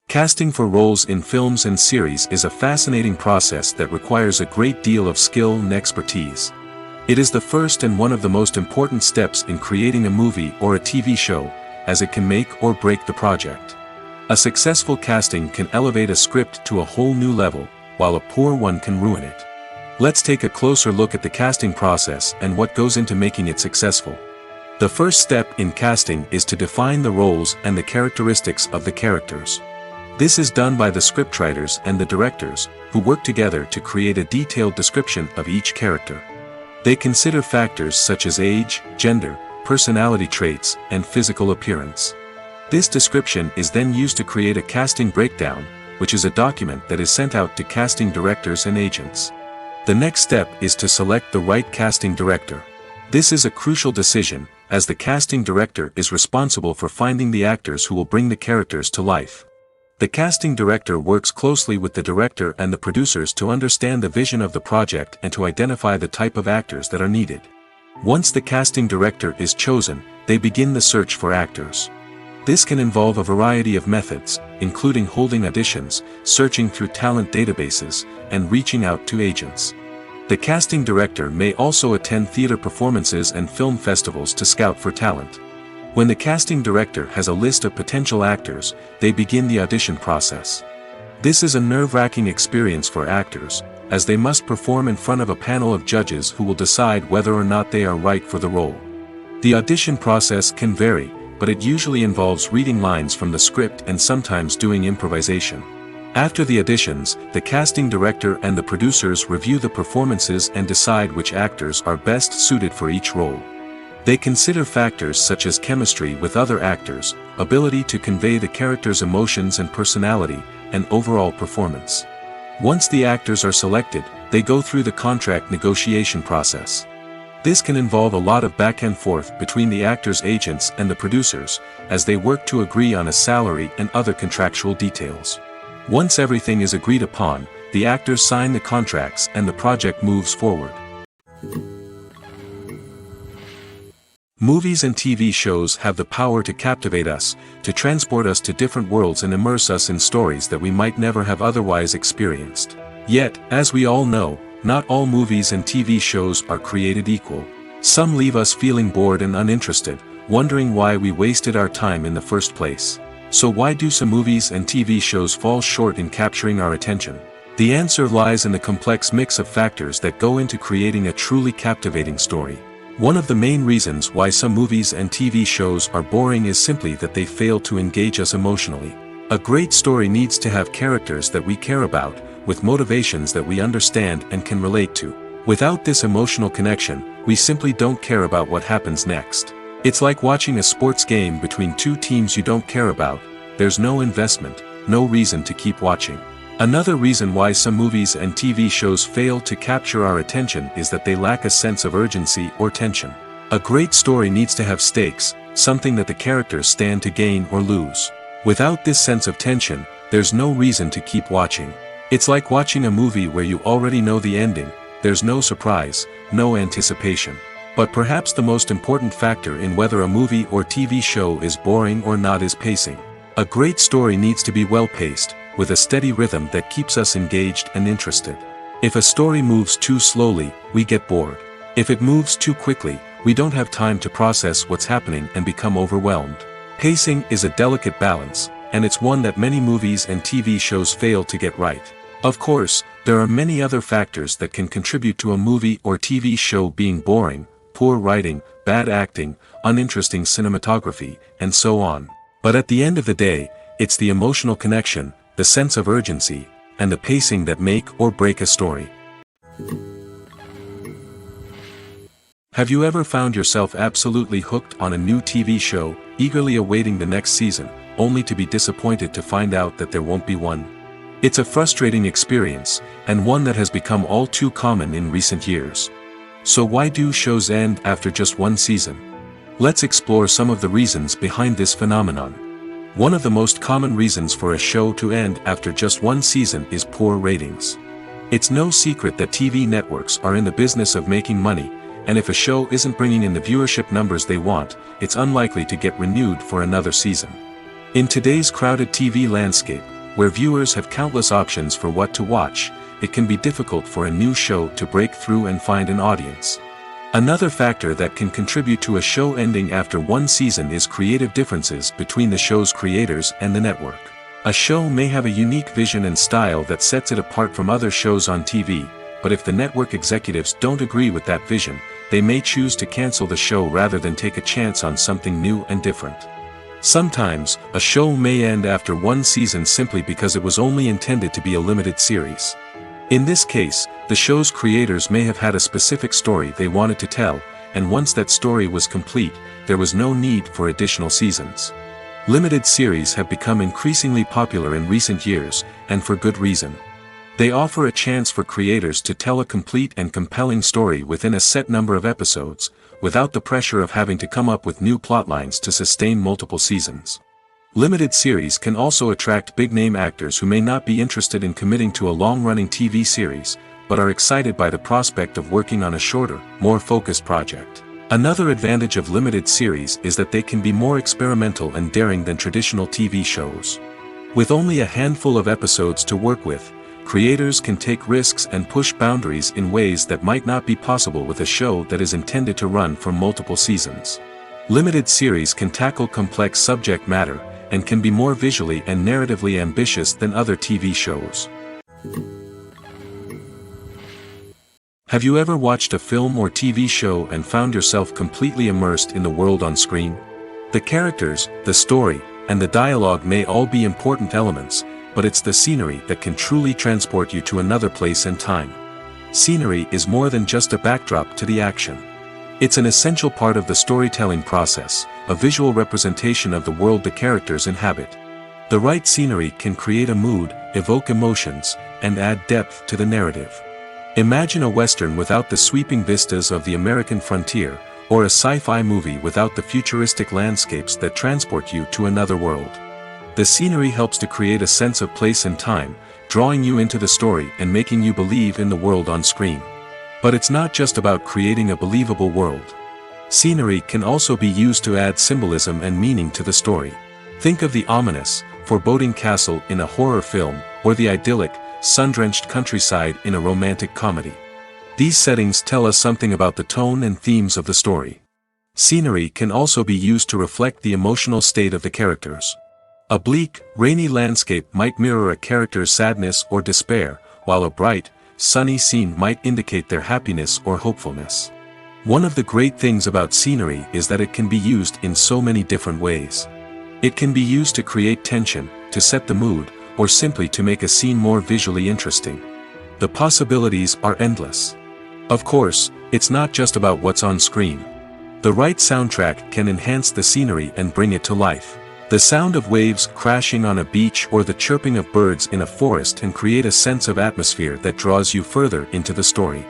Casting for roles in films and series is a fascinating process that requires a great deal of skill and expertise. It is the first and one of the most important steps in creating a movie or a TV show, as it can make or break the project. A successful casting can elevate a script to a whole new level, while a poor one can ruin it. Let's take a closer look at the casting process and what goes into making it successful. The first step in casting is to define the roles and the characteristics of the characters. This is done by the scriptwriters and the directors, who work together to create a detailed description of each character. They consider factors such as age, gender, personality traits, and physical appearance. This description is then used to create a casting breakdown, which is a document that is sent out to casting directors and agents. The next step is to select the right casting director. This is a crucial decision, as the casting director is responsible for finding the actors who will bring the characters to life. The casting director works closely with the director and the producers to understand the vision of the project and to identify the type of actors that are needed. Once the casting director is chosen, they begin the search for actors. This can involve a variety of methods, including holding auditions, searching through talent databases, and reaching out to agents. The casting director may also attend theater performances and film festivals to scout for talent. When the casting director has a list of potential actors, they begin the audition process. This is a nerve-wracking experience for actors, as they must perform in front of a panel of judges who will decide whether or not they are right for the role. The audition process can vary, but it usually involves reading lines from the script and sometimes doing improvisation. After the auditions, the casting director and the producers review the performances and decide which actors are best suited for each role. They consider factors such as chemistry with other actors, ability to convey the character's emotions and personality, and overall performance. Once the actors are selected, they go through the contract negotiation process. This can involve a lot of back and forth between the actors' agents and the producers, as they work to agree on a salary and other contractual details. Once everything is agreed upon, the actors sign the contracts and the project moves forward. Movies and TV shows have the power to captivate us, to transport us to different worlds and immerse us in stories that we might never have otherwise experienced. Yet, as we all know, not all movies and TV shows are created equal. Some leave us feeling bored and uninterested, wondering why we wasted our time in the first place. So why do some movies and TV shows fall short in capturing our attention? The answer lies in the complex mix of factors that go into creating a truly captivating story. One of the main reasons why some movies and TV shows are boring is simply that they fail to engage us emotionally. A great story needs to have characters that we care about, with motivations that we understand and can relate to. Without this emotional connection, we simply don't care about what happens next. It's like watching a sports game between two teams you don't care about. There's no investment, no reason to keep watching. Another reason why some movies and TV shows fail to capture our attention is that they lack a sense of urgency or tension. A great story needs to have stakes, something that the characters stand to gain or lose. Without this sense of tension, there's no reason to keep watching. It's like watching a movie where you already know the ending. There's no surprise, no anticipation. But perhaps the most important factor in whether a movie or TV show is boring or not is pacing. A great story needs to be well-paced, with a steady rhythm that keeps us engaged and interested. If a story moves too slowly, we get bored. If it moves too quickly, we don't have time to process what's happening and become overwhelmed. Pacing is a delicate balance, and it's one that many movies and TV shows fail to get right. Of course, there are many other factors that can contribute to a movie or TV show being boring: poor writing, bad acting, uninteresting cinematography, and so on. But at the end of the day, it's the emotional connection, the sense of urgency, and the pacing that make or break a story. Have you ever found yourself absolutely hooked on a new TV show, eagerly awaiting the next season, only to be disappointed to find out that there won't be one? It's a frustrating experience, and one that has become all too common in recent years. So why do shows end after just one season? Let's explore some of the reasons behind this phenomenon. One of the most common reasons for a show to end after just one season is poor ratings. It's no secret that TV networks are in the business of making money, and if a show isn't bringing in the viewership numbers they want, it's unlikely to get renewed for another season. In today's crowded TV landscape, where viewers have countless options for what to watch, it can be difficult for a new show to break through and find an audience. Another factor that can contribute to a show ending after one season is creative differences between the show's creators and the network. A show may have a unique vision and style that sets it apart from other shows on TV, but if the network executives don't agree with that vision, they may choose to cancel the show rather than take a chance on something new and different. Sometimes, a show may end after one season simply because it was only intended to be a limited series. In this case, the show's creators may have had a specific story they wanted to tell, and once that story was complete, there was no need for additional seasons. Limited series have become increasingly popular in recent years, and for good reason. They offer a chance for creators to tell a complete and compelling story within a set number of episodes, without the pressure of having to come up with new plotlines to sustain multiple seasons. Limited series can also attract big-name actors who may not be interested in committing to a long-running TV series, but are excited by the prospect of working on a shorter, more focused project. Another advantage of limited series is that they can be more experimental and daring than traditional TV shows. With only a handful of episodes to work with, creators can take risks and push boundaries in ways that might not be possible with a show that is intended to run for multiple seasons. Limited series can tackle complex subject matter, and can be more visually and narratively ambitious than other TV shows. Have you ever watched a film or TV show and found yourself completely immersed in the world on screen? The characters, the story, and the dialogue may all be important elements, but it's the scenery that can truly transport you to another place and time. Scenery is more than just a backdrop to the action. It's an essential part of the storytelling process, a visual representation of the world the characters inhabit. The right scenery can create a mood, evoke emotions, and add depth to the narrative. Imagine a Western without the sweeping vistas of the American frontier, or a sci-fi movie without the futuristic landscapes that transport you to another world. The scenery helps to create a sense of place and time, drawing you into the story and making you believe in the world on screen. But it's not just about creating a believable world. Scenery can also be used to add symbolism and meaning to the story. Think of the ominous, foreboding castle in a horror film, or the idyllic, sun-drenched countryside in a romantic comedy. These settings tell us something about the tone and themes of the story. Scenery can also be used to reflect the emotional state of the characters. A bleak, rainy landscape might mirror a character's sadness or despair, while a bright, sunny scene might indicate their happiness or hopefulness. One of the great things about scenery is that it can be used in so many different ways. It can be used to create tension, to set the mood, or simply to make a scene more visually interesting. The possibilities are endless. Of course, it's not just about what's on screen. The right soundtrack can enhance the scenery and bring it to life. The sound of waves crashing on a beach or the chirping of birds in a forest can create a sense of atmosphere that draws you further into the story.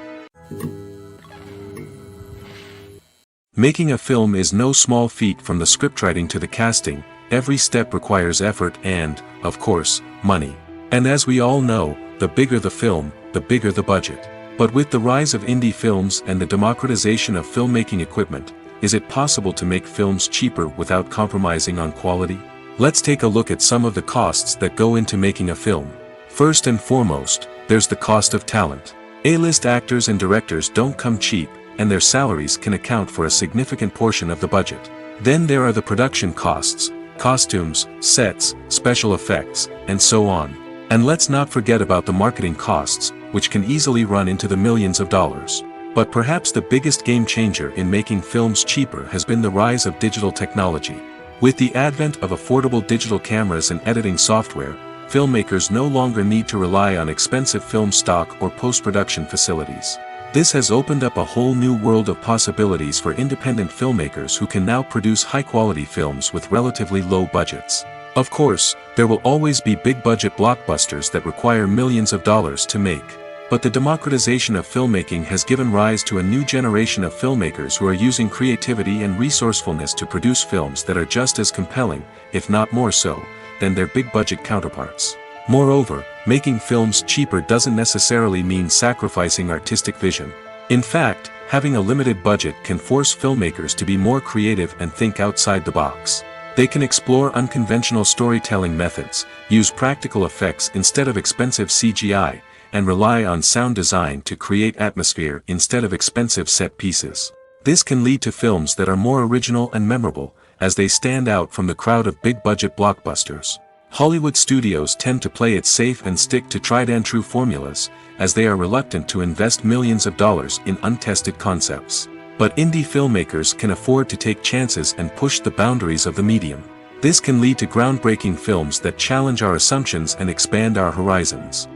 Making a film is no small feat. From the scriptwriting to the casting, every step requires effort and, of course, money. And as we all know, the bigger the film, the bigger the budget. But with the rise of indie films and the democratization of filmmaking equipment, is it possible to make films cheaper without compromising on quality? Let's take a look at some of the costs that go into making a film. First and foremost, there's the cost of talent. A-list actors and directors don't come cheap, and their salaries can account for a significant portion of the budget. Then there are the production costs, costumes, sets, special effects, and so on. And let's not forget about the marketing costs, which can easily run into the millions of dollars. But perhaps the biggest game changer in making films cheaper has been the rise of digital technology. With the advent of affordable digital cameras and editing software, filmmakers no longer need to rely on expensive film stock or post-production facilities. This has opened up a whole new world of possibilities for independent filmmakers who can now produce high-quality films with relatively low budgets. Of course, there will always be big-budget blockbusters that require millions of dollars to make. But the democratization of filmmaking has given rise to a new generation of filmmakers who are using creativity and resourcefulness to produce films that are just as compelling, if not more so, than their big-budget counterparts. Moreover, making films cheaper doesn't necessarily mean sacrificing artistic vision. In fact, having a limited budget can force filmmakers to be more creative and think outside the box. They can explore unconventional storytelling methods, use practical effects instead of expensive CGI, and rely on sound design to create atmosphere instead of expensive set pieces. This can lead to films that are more original and memorable, as they stand out from the crowd of big-budget blockbusters. Hollywood studios tend to play it safe and stick to tried-and-true formulas, as they are reluctant to invest millions of dollars in untested concepts. But indie filmmakers can afford to take chances and push the boundaries of the medium. This can lead to groundbreaking films that challenge our assumptions and expand our horizons.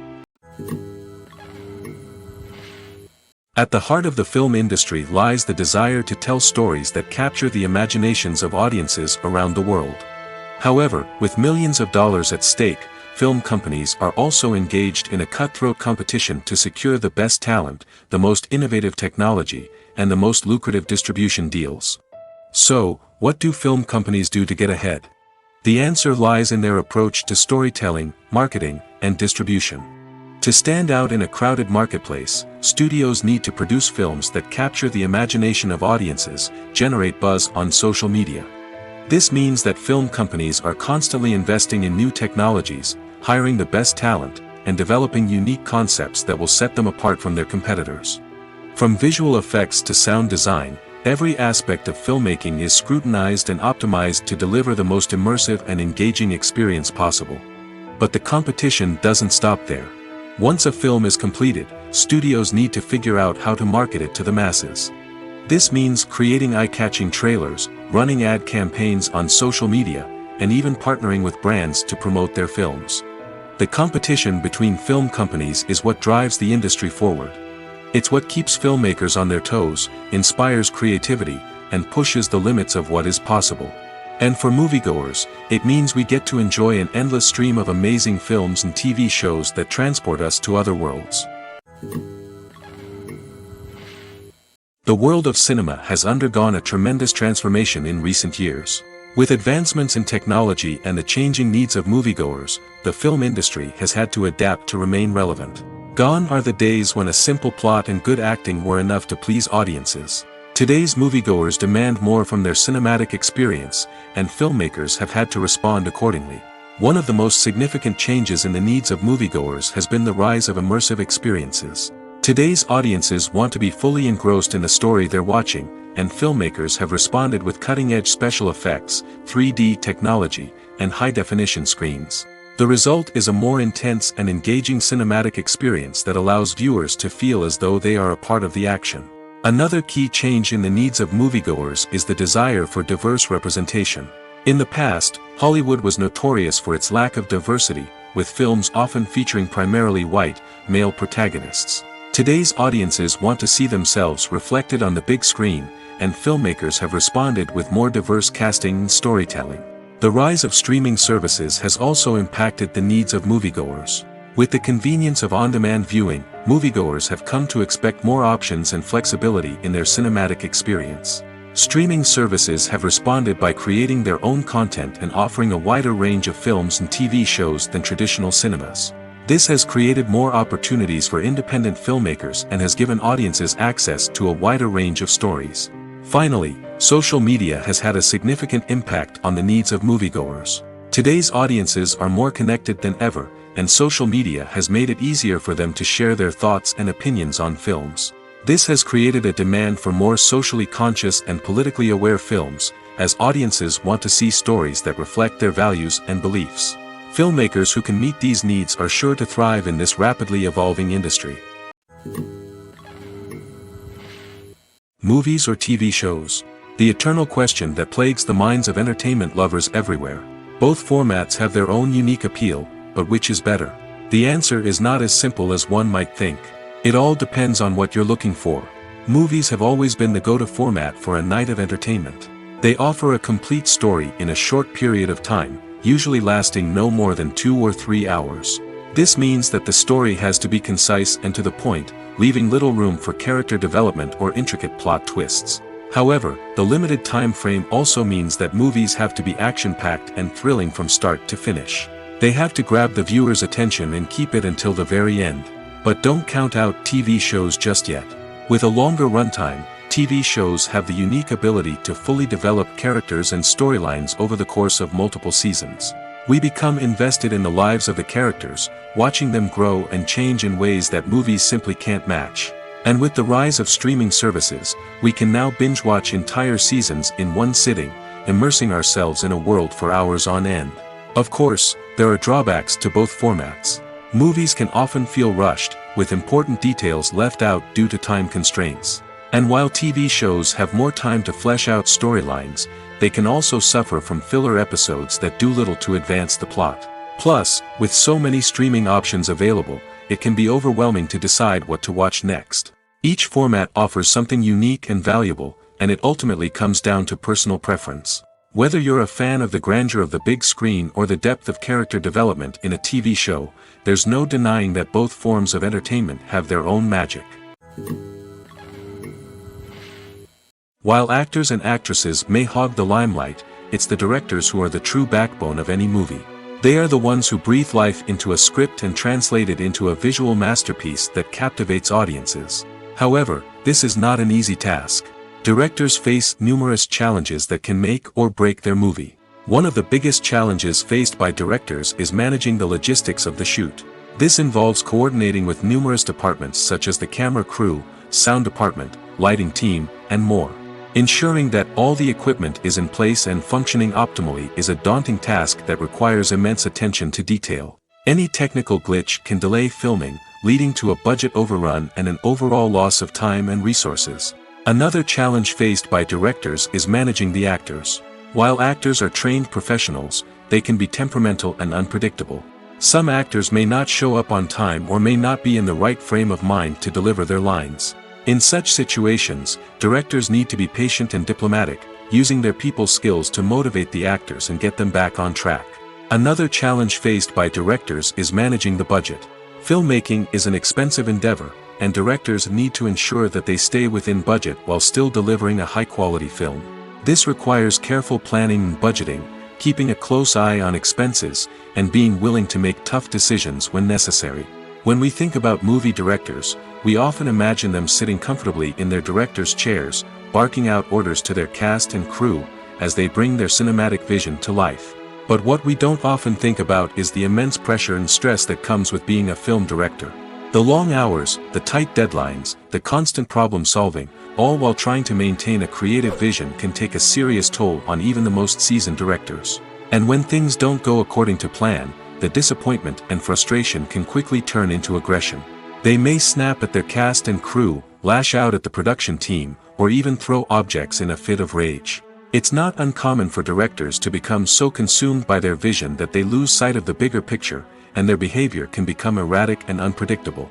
At the heart of the film industry lies the desire to tell stories that capture the imaginations of audiences around the world. However, with millions of dollars at stake, film companies are also engaged in a cutthroat competition to secure the best talent, the most innovative technology, and the most lucrative distribution deals. So, what do film companies do to get ahead? The answer lies in their approach to storytelling, marketing, and distribution. To stand out in a crowded marketplace, studios need to produce films that capture the imagination of audiences, generate buzz on social media. This means that film companies are constantly investing in new technologies, hiring the best talent, and developing unique concepts that will set them apart from their competitors. From visual effects to sound design, every aspect of filmmaking is scrutinized and optimized to deliver the most immersive and engaging experience possible. But the competition doesn't stop there. Once a film is completed, studios need to figure out how to market it to the masses. This means creating eye-catching trailers, running ad campaigns on social media, and even partnering with brands to promote their films. The competition between film companies is what drives the industry forward. It's what keeps filmmakers on their toes, inspires creativity, and pushes the limits of what is possible. And for moviegoers, it means we get to enjoy an endless stream of amazing films and TV shows that transport us to other worlds. The world of cinema has undergone a tremendous transformation in recent years. With advancements in technology and the changing needs of moviegoers, the film industry has had to adapt to remain relevant. Gone are the days when a simple plot and good acting were enough to please audiences. Today's moviegoers demand more from their cinematic experience, and filmmakers have had to respond accordingly. One of the most significant changes in the needs of moviegoers has been the rise of immersive experiences. Today's audiences want to be fully engrossed in the story they're watching, and filmmakers have responded with cutting-edge special effects, 3D technology, and high-definition screens. The result is a more intense and engaging cinematic experience that allows viewers to feel as though they are a part of the action. Another key change in the needs of moviegoers is the desire for diverse representation. In the past, Hollywood was notorious for its lack of diversity, with films often featuring primarily white, male protagonists. Today's audiences want to see themselves reflected on the big screen, and filmmakers have responded with more diverse casting and storytelling. The rise of streaming services has also impacted the needs of moviegoers. With the convenience of on-demand viewing, moviegoers have come to expect more options and flexibility in their cinematic experience. Streaming services have responded by creating their own content and offering a wider range of films and TV shows than traditional cinemas. This has created more opportunities for independent filmmakers and has given audiences access to a wider range of stories. Finally, social media has had a significant impact on the needs of moviegoers. Today's audiences are more connected than ever, and social media has made it easier for them to share their thoughts and opinions on films. This has created a demand for more socially conscious and politically aware films, as audiences want to see stories that reflect their values and beliefs. Filmmakers who can meet these needs are sure to thrive in this rapidly evolving industry. Movies or TV shows? The eternal question that plagues the minds of entertainment lovers everywhere. Both formats have their own unique appeal, but which is better? The answer is not as simple as one might think. It all depends on what you're looking for. Movies have always been the go-to format for a night of entertainment. They offer a complete story in a short period of time, usually lasting no more than 2 or 3 hours. This means that the story has to be concise and to the point, leaving little room for character development or intricate plot twists. However, the limited time frame also means that movies have to be action-packed and thrilling from start to finish. They have to grab the viewer's attention and keep it until the very end. But don't count out TV shows just yet. With a longer runtime, TV shows have the unique ability to fully develop characters and storylines over the course of multiple seasons. We become invested in the lives of the characters, watching them grow and change in ways that movies simply can't match. And with the rise of streaming services, we can now binge-watch entire seasons in one sitting, immersing ourselves in a world for hours on end. Of course, there are drawbacks to both formats. Movies can often feel rushed, with important details left out due to time constraints. And while TV shows have more time to flesh out storylines, they can also suffer from filler episodes that do little to advance the plot. Plus, with so many streaming options available, it can be overwhelming to decide what to watch next. Each format offers something unique and valuable, and it ultimately comes down to personal preference. Whether you're a fan of the grandeur of the big screen or the depth of character development in a TV show, there's no denying that both forms of entertainment have their own magic. While actors and actresses may hog the limelight, it's the directors who are the true backbone of any movie. They are the ones who breathe life into a script and translate it into a visual masterpiece that captivates audiences. However, this is not an easy task. Directors face numerous challenges that can make or break their movie. One of the biggest challenges faced by directors is managing the logistics of the shoot. This involves coordinating with numerous departments such as the camera crew, sound department, lighting team, and more. Ensuring that all the equipment is in place and functioning optimally is a daunting task that requires immense attention to detail. Any technical glitch can delay filming, leading to a budget overrun and an overall loss of time and resources. Another challenge faced by directors is managing the actors. While actors are trained professionals, they can be temperamental and unpredictable. Some actors may not show up on time or may not be in the right frame of mind to deliver their lines. In such situations, directors need to be patient and diplomatic, using their people skills to motivate the actors and get them back on track. Another challenge faced by directors is managing the budget. Filmmaking is an expensive endeavor, and directors need to ensure that they stay within budget while still delivering a high-quality film. This requires careful planning and budgeting, keeping a close eye on expenses, and being willing to make tough decisions when necessary. When we think about movie directors, we often imagine them sitting comfortably in their director's chairs, barking out orders to their cast and crew, as they bring their cinematic vision to life. But what we don't often think about is the immense pressure and stress that comes with being a film director. The long hours, the tight deadlines, the constant problem solving, all while trying to maintain a creative vision can take a serious toll on even the most seasoned directors. And when things don't go according to plan, the disappointment and frustration can quickly turn into aggression. They may snap at their cast and crew, lash out at the production team, or even throw objects in a fit of rage. It's not uncommon for directors to become so consumed by their vision that they lose sight of the bigger picture, and their behavior can become erratic and unpredictable.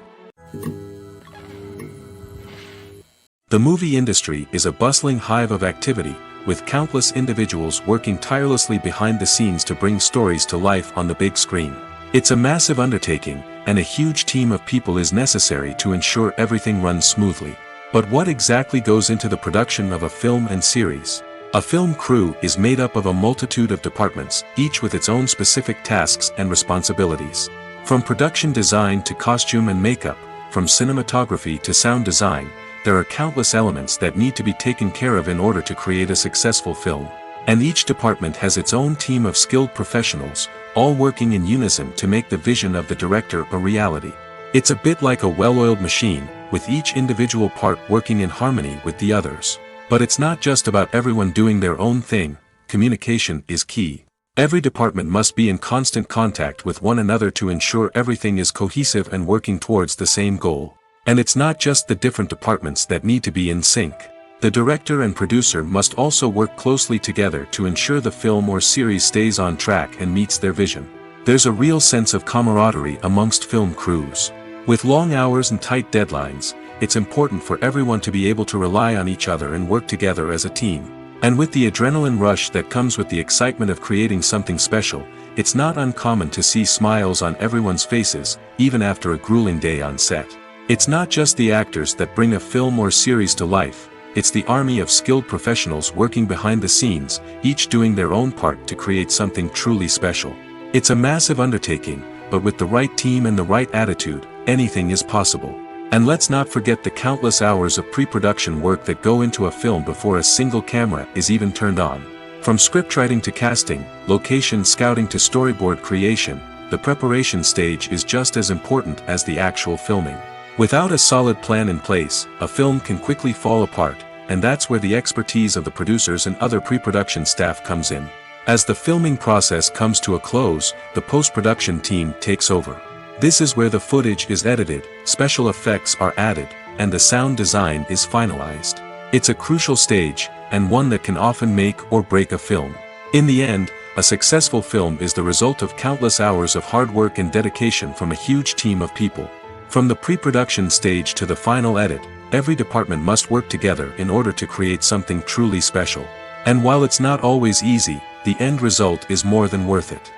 The movie industry is a bustling hive of activity, with countless individuals working tirelessly behind the scenes to bring stories to life on the big screen. It's a massive undertaking, and a huge team of people is necessary to ensure everything runs smoothly. But what exactly goes into the production of a film and series? A film crew is made up of a multitude of departments, each with its own specific tasks and responsibilities. From production design to costume and makeup, from cinematography to sound design, there are countless elements that need to be taken care of in order to create a successful film. And each department has its own team of skilled professionals, all working in unison to make the vision of the director a reality. It's a bit like a well-oiled machine, with each individual part working in harmony with the others. But it's not just about everyone doing their own thing. Communication is key. Every department must be in constant contact with one another to ensure everything is cohesive and working towards the same goal. And it's not just the different departments that need to be in sync. The director and producer must also work closely together to ensure the film or series stays on track and meets their vision. There's a real sense of camaraderie amongst film crews. With long hours and tight deadlines, it's important for everyone to be able to rely on each other and work together as a team. And with the adrenaline rush that comes with the excitement of creating something special, it's not uncommon to see smiles on everyone's faces, even after a grueling day on set. It's not just the actors that bring a film or series to life, it's the army of skilled professionals working behind the scenes, each doing their own part to create something truly special. It's a massive undertaking, but with the right team and the right attitude, anything is possible. And let's not forget the countless hours of pre-production work that go into a film before a single camera is even turned on. From scriptwriting to casting, location scouting to storyboard creation, the preparation stage is just as important as the actual filming. Without a solid plan in place, a film can quickly fall apart, and that's where the expertise of the producers and other pre-production staff comes in. As the filming process comes to a close, the post-production team takes over. This is where the footage is edited, special effects are added, and the sound design is finalized. It's a crucial stage, and one that can often make or break a film. In the end, a successful film is the result of countless hours of hard work and dedication from a huge team of people. From the pre-production stage to the final edit, every department must work together in order to create something truly special. And while it's not always easy, the end result is more than worth it.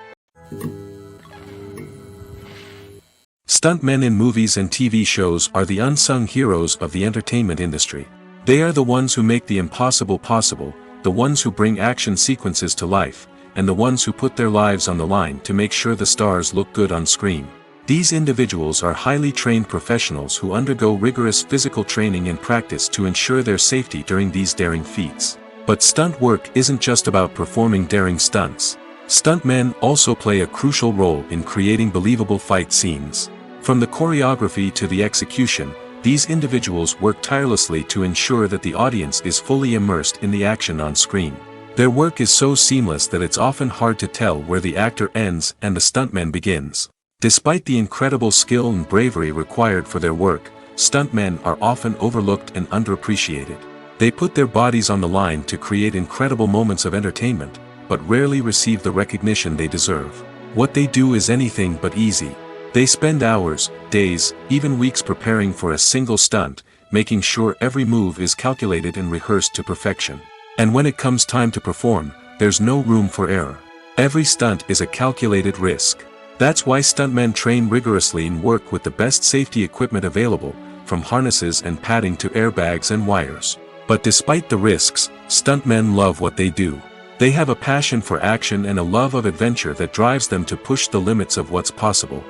Stuntmen in movies and TV shows are the unsung heroes of the entertainment industry. They are the ones who make the impossible possible, the ones who bring action sequences to life, and the ones who put their lives on the line to make sure the stars look good on screen. These individuals are highly trained professionals who undergo rigorous physical training and practice to ensure their safety during these daring feats. But stunt work isn't just about performing daring stunts. Stuntmen also play a crucial role in creating believable fight scenes. From the choreography to the execution, these individuals work tirelessly to ensure that the audience is fully immersed in the action on screen. Their work is so seamless that it's often hard to tell where the actor ends and the stuntman begins. Despite the incredible skill and bravery required for their work, stuntmen are often overlooked and underappreciated. They put their bodies on the line to create incredible moments of entertainment, but rarely receive the recognition they deserve. What they do is anything but easy. They spend hours, days, even weeks preparing for a single stunt, making sure every move is calculated and rehearsed to perfection. And when it comes time to perform, there's no room for error. Every stunt is a calculated risk. That's why stuntmen train rigorously and work with the best safety equipment available, from harnesses and padding to airbags and wires. But despite the risks, stuntmen love what they do. They have a passion for action and a love of adventure that drives them to push the limits of what's possible.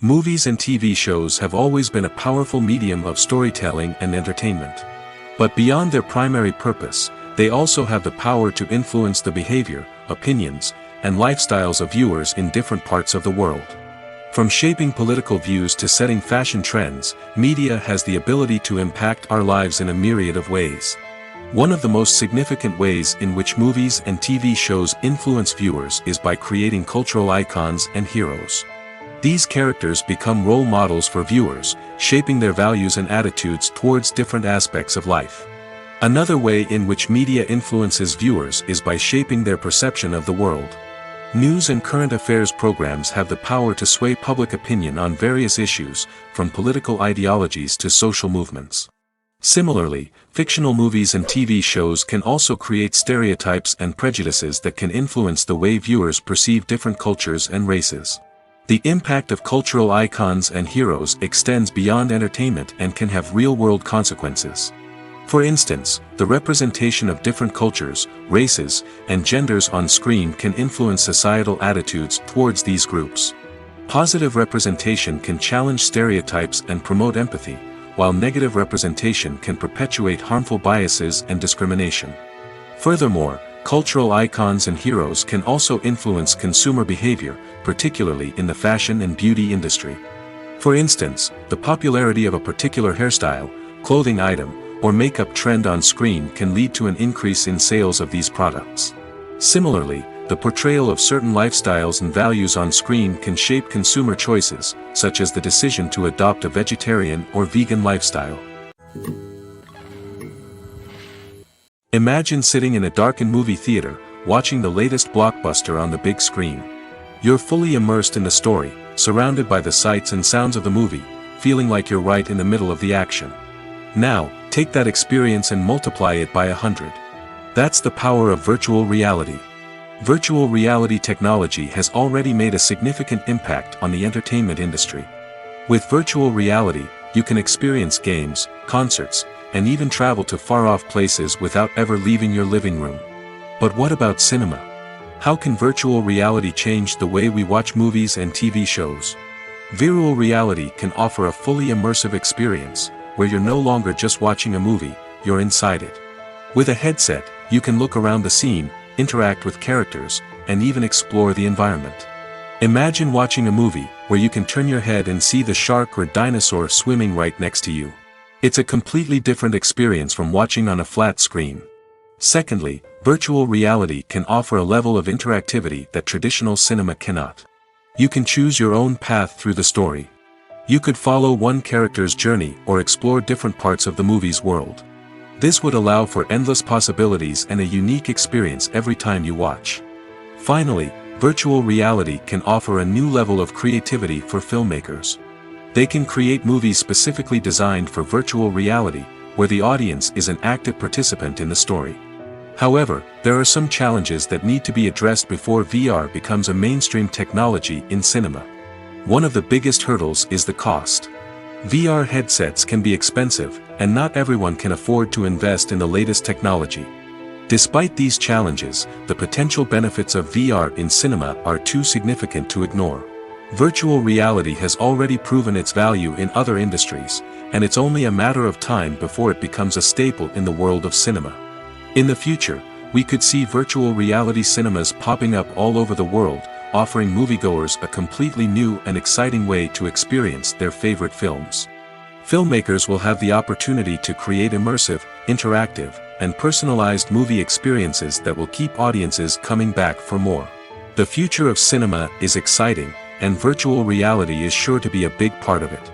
Movies and TV shows have always been a powerful medium of storytelling and entertainment. But beyond their primary purpose, they also have the power to influence the behavior, opinions, and lifestyles of viewers in different parts of the world. From shaping political views to setting fashion trends, media has the ability to impact our lives in a myriad of ways. One of the most significant ways in which movies and TV shows influence viewers is by creating cultural icons and heroes. These characters become role models for viewers, shaping their values and attitudes towards different aspects of life. Another way in which media influences viewers is by shaping their perception of the world. News and current affairs programs have the power to sway public opinion on various issues, from political ideologies to social movements. Similarly, fictional movies and TV shows can also create stereotypes and prejudices that can influence the way viewers perceive different cultures and races. The impact of cultural icons and heroes extends beyond entertainment and can have real-world consequences. For instance, the representation of different cultures, races, and genders on screen can influence societal attitudes towards these groups. Positive representation can challenge stereotypes and promote empathy, while negative representation can perpetuate harmful biases and discrimination. Furthermore, cultural icons and heroes can also influence consumer behavior, particularly in the fashion and beauty industry. For instance, the popularity of a particular hairstyle, clothing item, or makeup trend on screen can lead to an increase in sales of these products. Similarly, the portrayal of certain lifestyles and values on screen can shape consumer choices, such as the decision to adopt a vegetarian or vegan lifestyle. Imagine sitting in a darkened movie theater, watching the latest blockbuster on the big screen. You're fully immersed in the story, surrounded by the sights and sounds of the movie, feeling like you're right in the middle of the action. Now, take that experience and multiply it by 100. That's the power of virtual reality. Virtual reality technology has already made a significant impact on the entertainment industry. With virtual reality, you can experience games, concerts, and even travel to far-off places without ever leaving your living room. But what about cinema? How can virtual reality change the way we watch movies and TV shows? Virtual reality can offer a fully immersive experience, where you're no longer just watching a movie, you're inside it. With a headset, you can look around the scene, interact with characters, and even explore the environment. Imagine watching a movie where you can turn your head and see the shark or dinosaur swimming right next to you. It's a completely different experience from watching on a flat screen. Secondly, virtual reality can offer a level of interactivity that traditional cinema cannot. You can choose your own path through the story. You could follow one character's journey or explore different parts of the movie's world. This would allow for endless possibilities and a unique experience every time you watch. Finally, virtual reality can offer a new level of creativity for filmmakers. They can create movies specifically designed for virtual reality, where the audience is an active participant in the story. However, there are some challenges that need to be addressed before VR becomes a mainstream technology in cinema. One of the biggest hurdles is the cost. VR headsets can be expensive, and not everyone can afford to invest in the latest technology. Despite these challenges, the potential benefits of VR in cinema are too significant to ignore. Virtual reality has already proven its value in other industries, and it's only a matter of time before it becomes a staple in the world of cinema. In the future, we could see virtual reality cinemas popping up all over the world, offering moviegoers a completely new and exciting way to experience their favorite films. Filmmakers will have the opportunity to create immersive, interactive, and personalized movie experiences that will keep audiences coming back for more. The future of cinema is exciting, and virtual reality is sure to be a big part of it.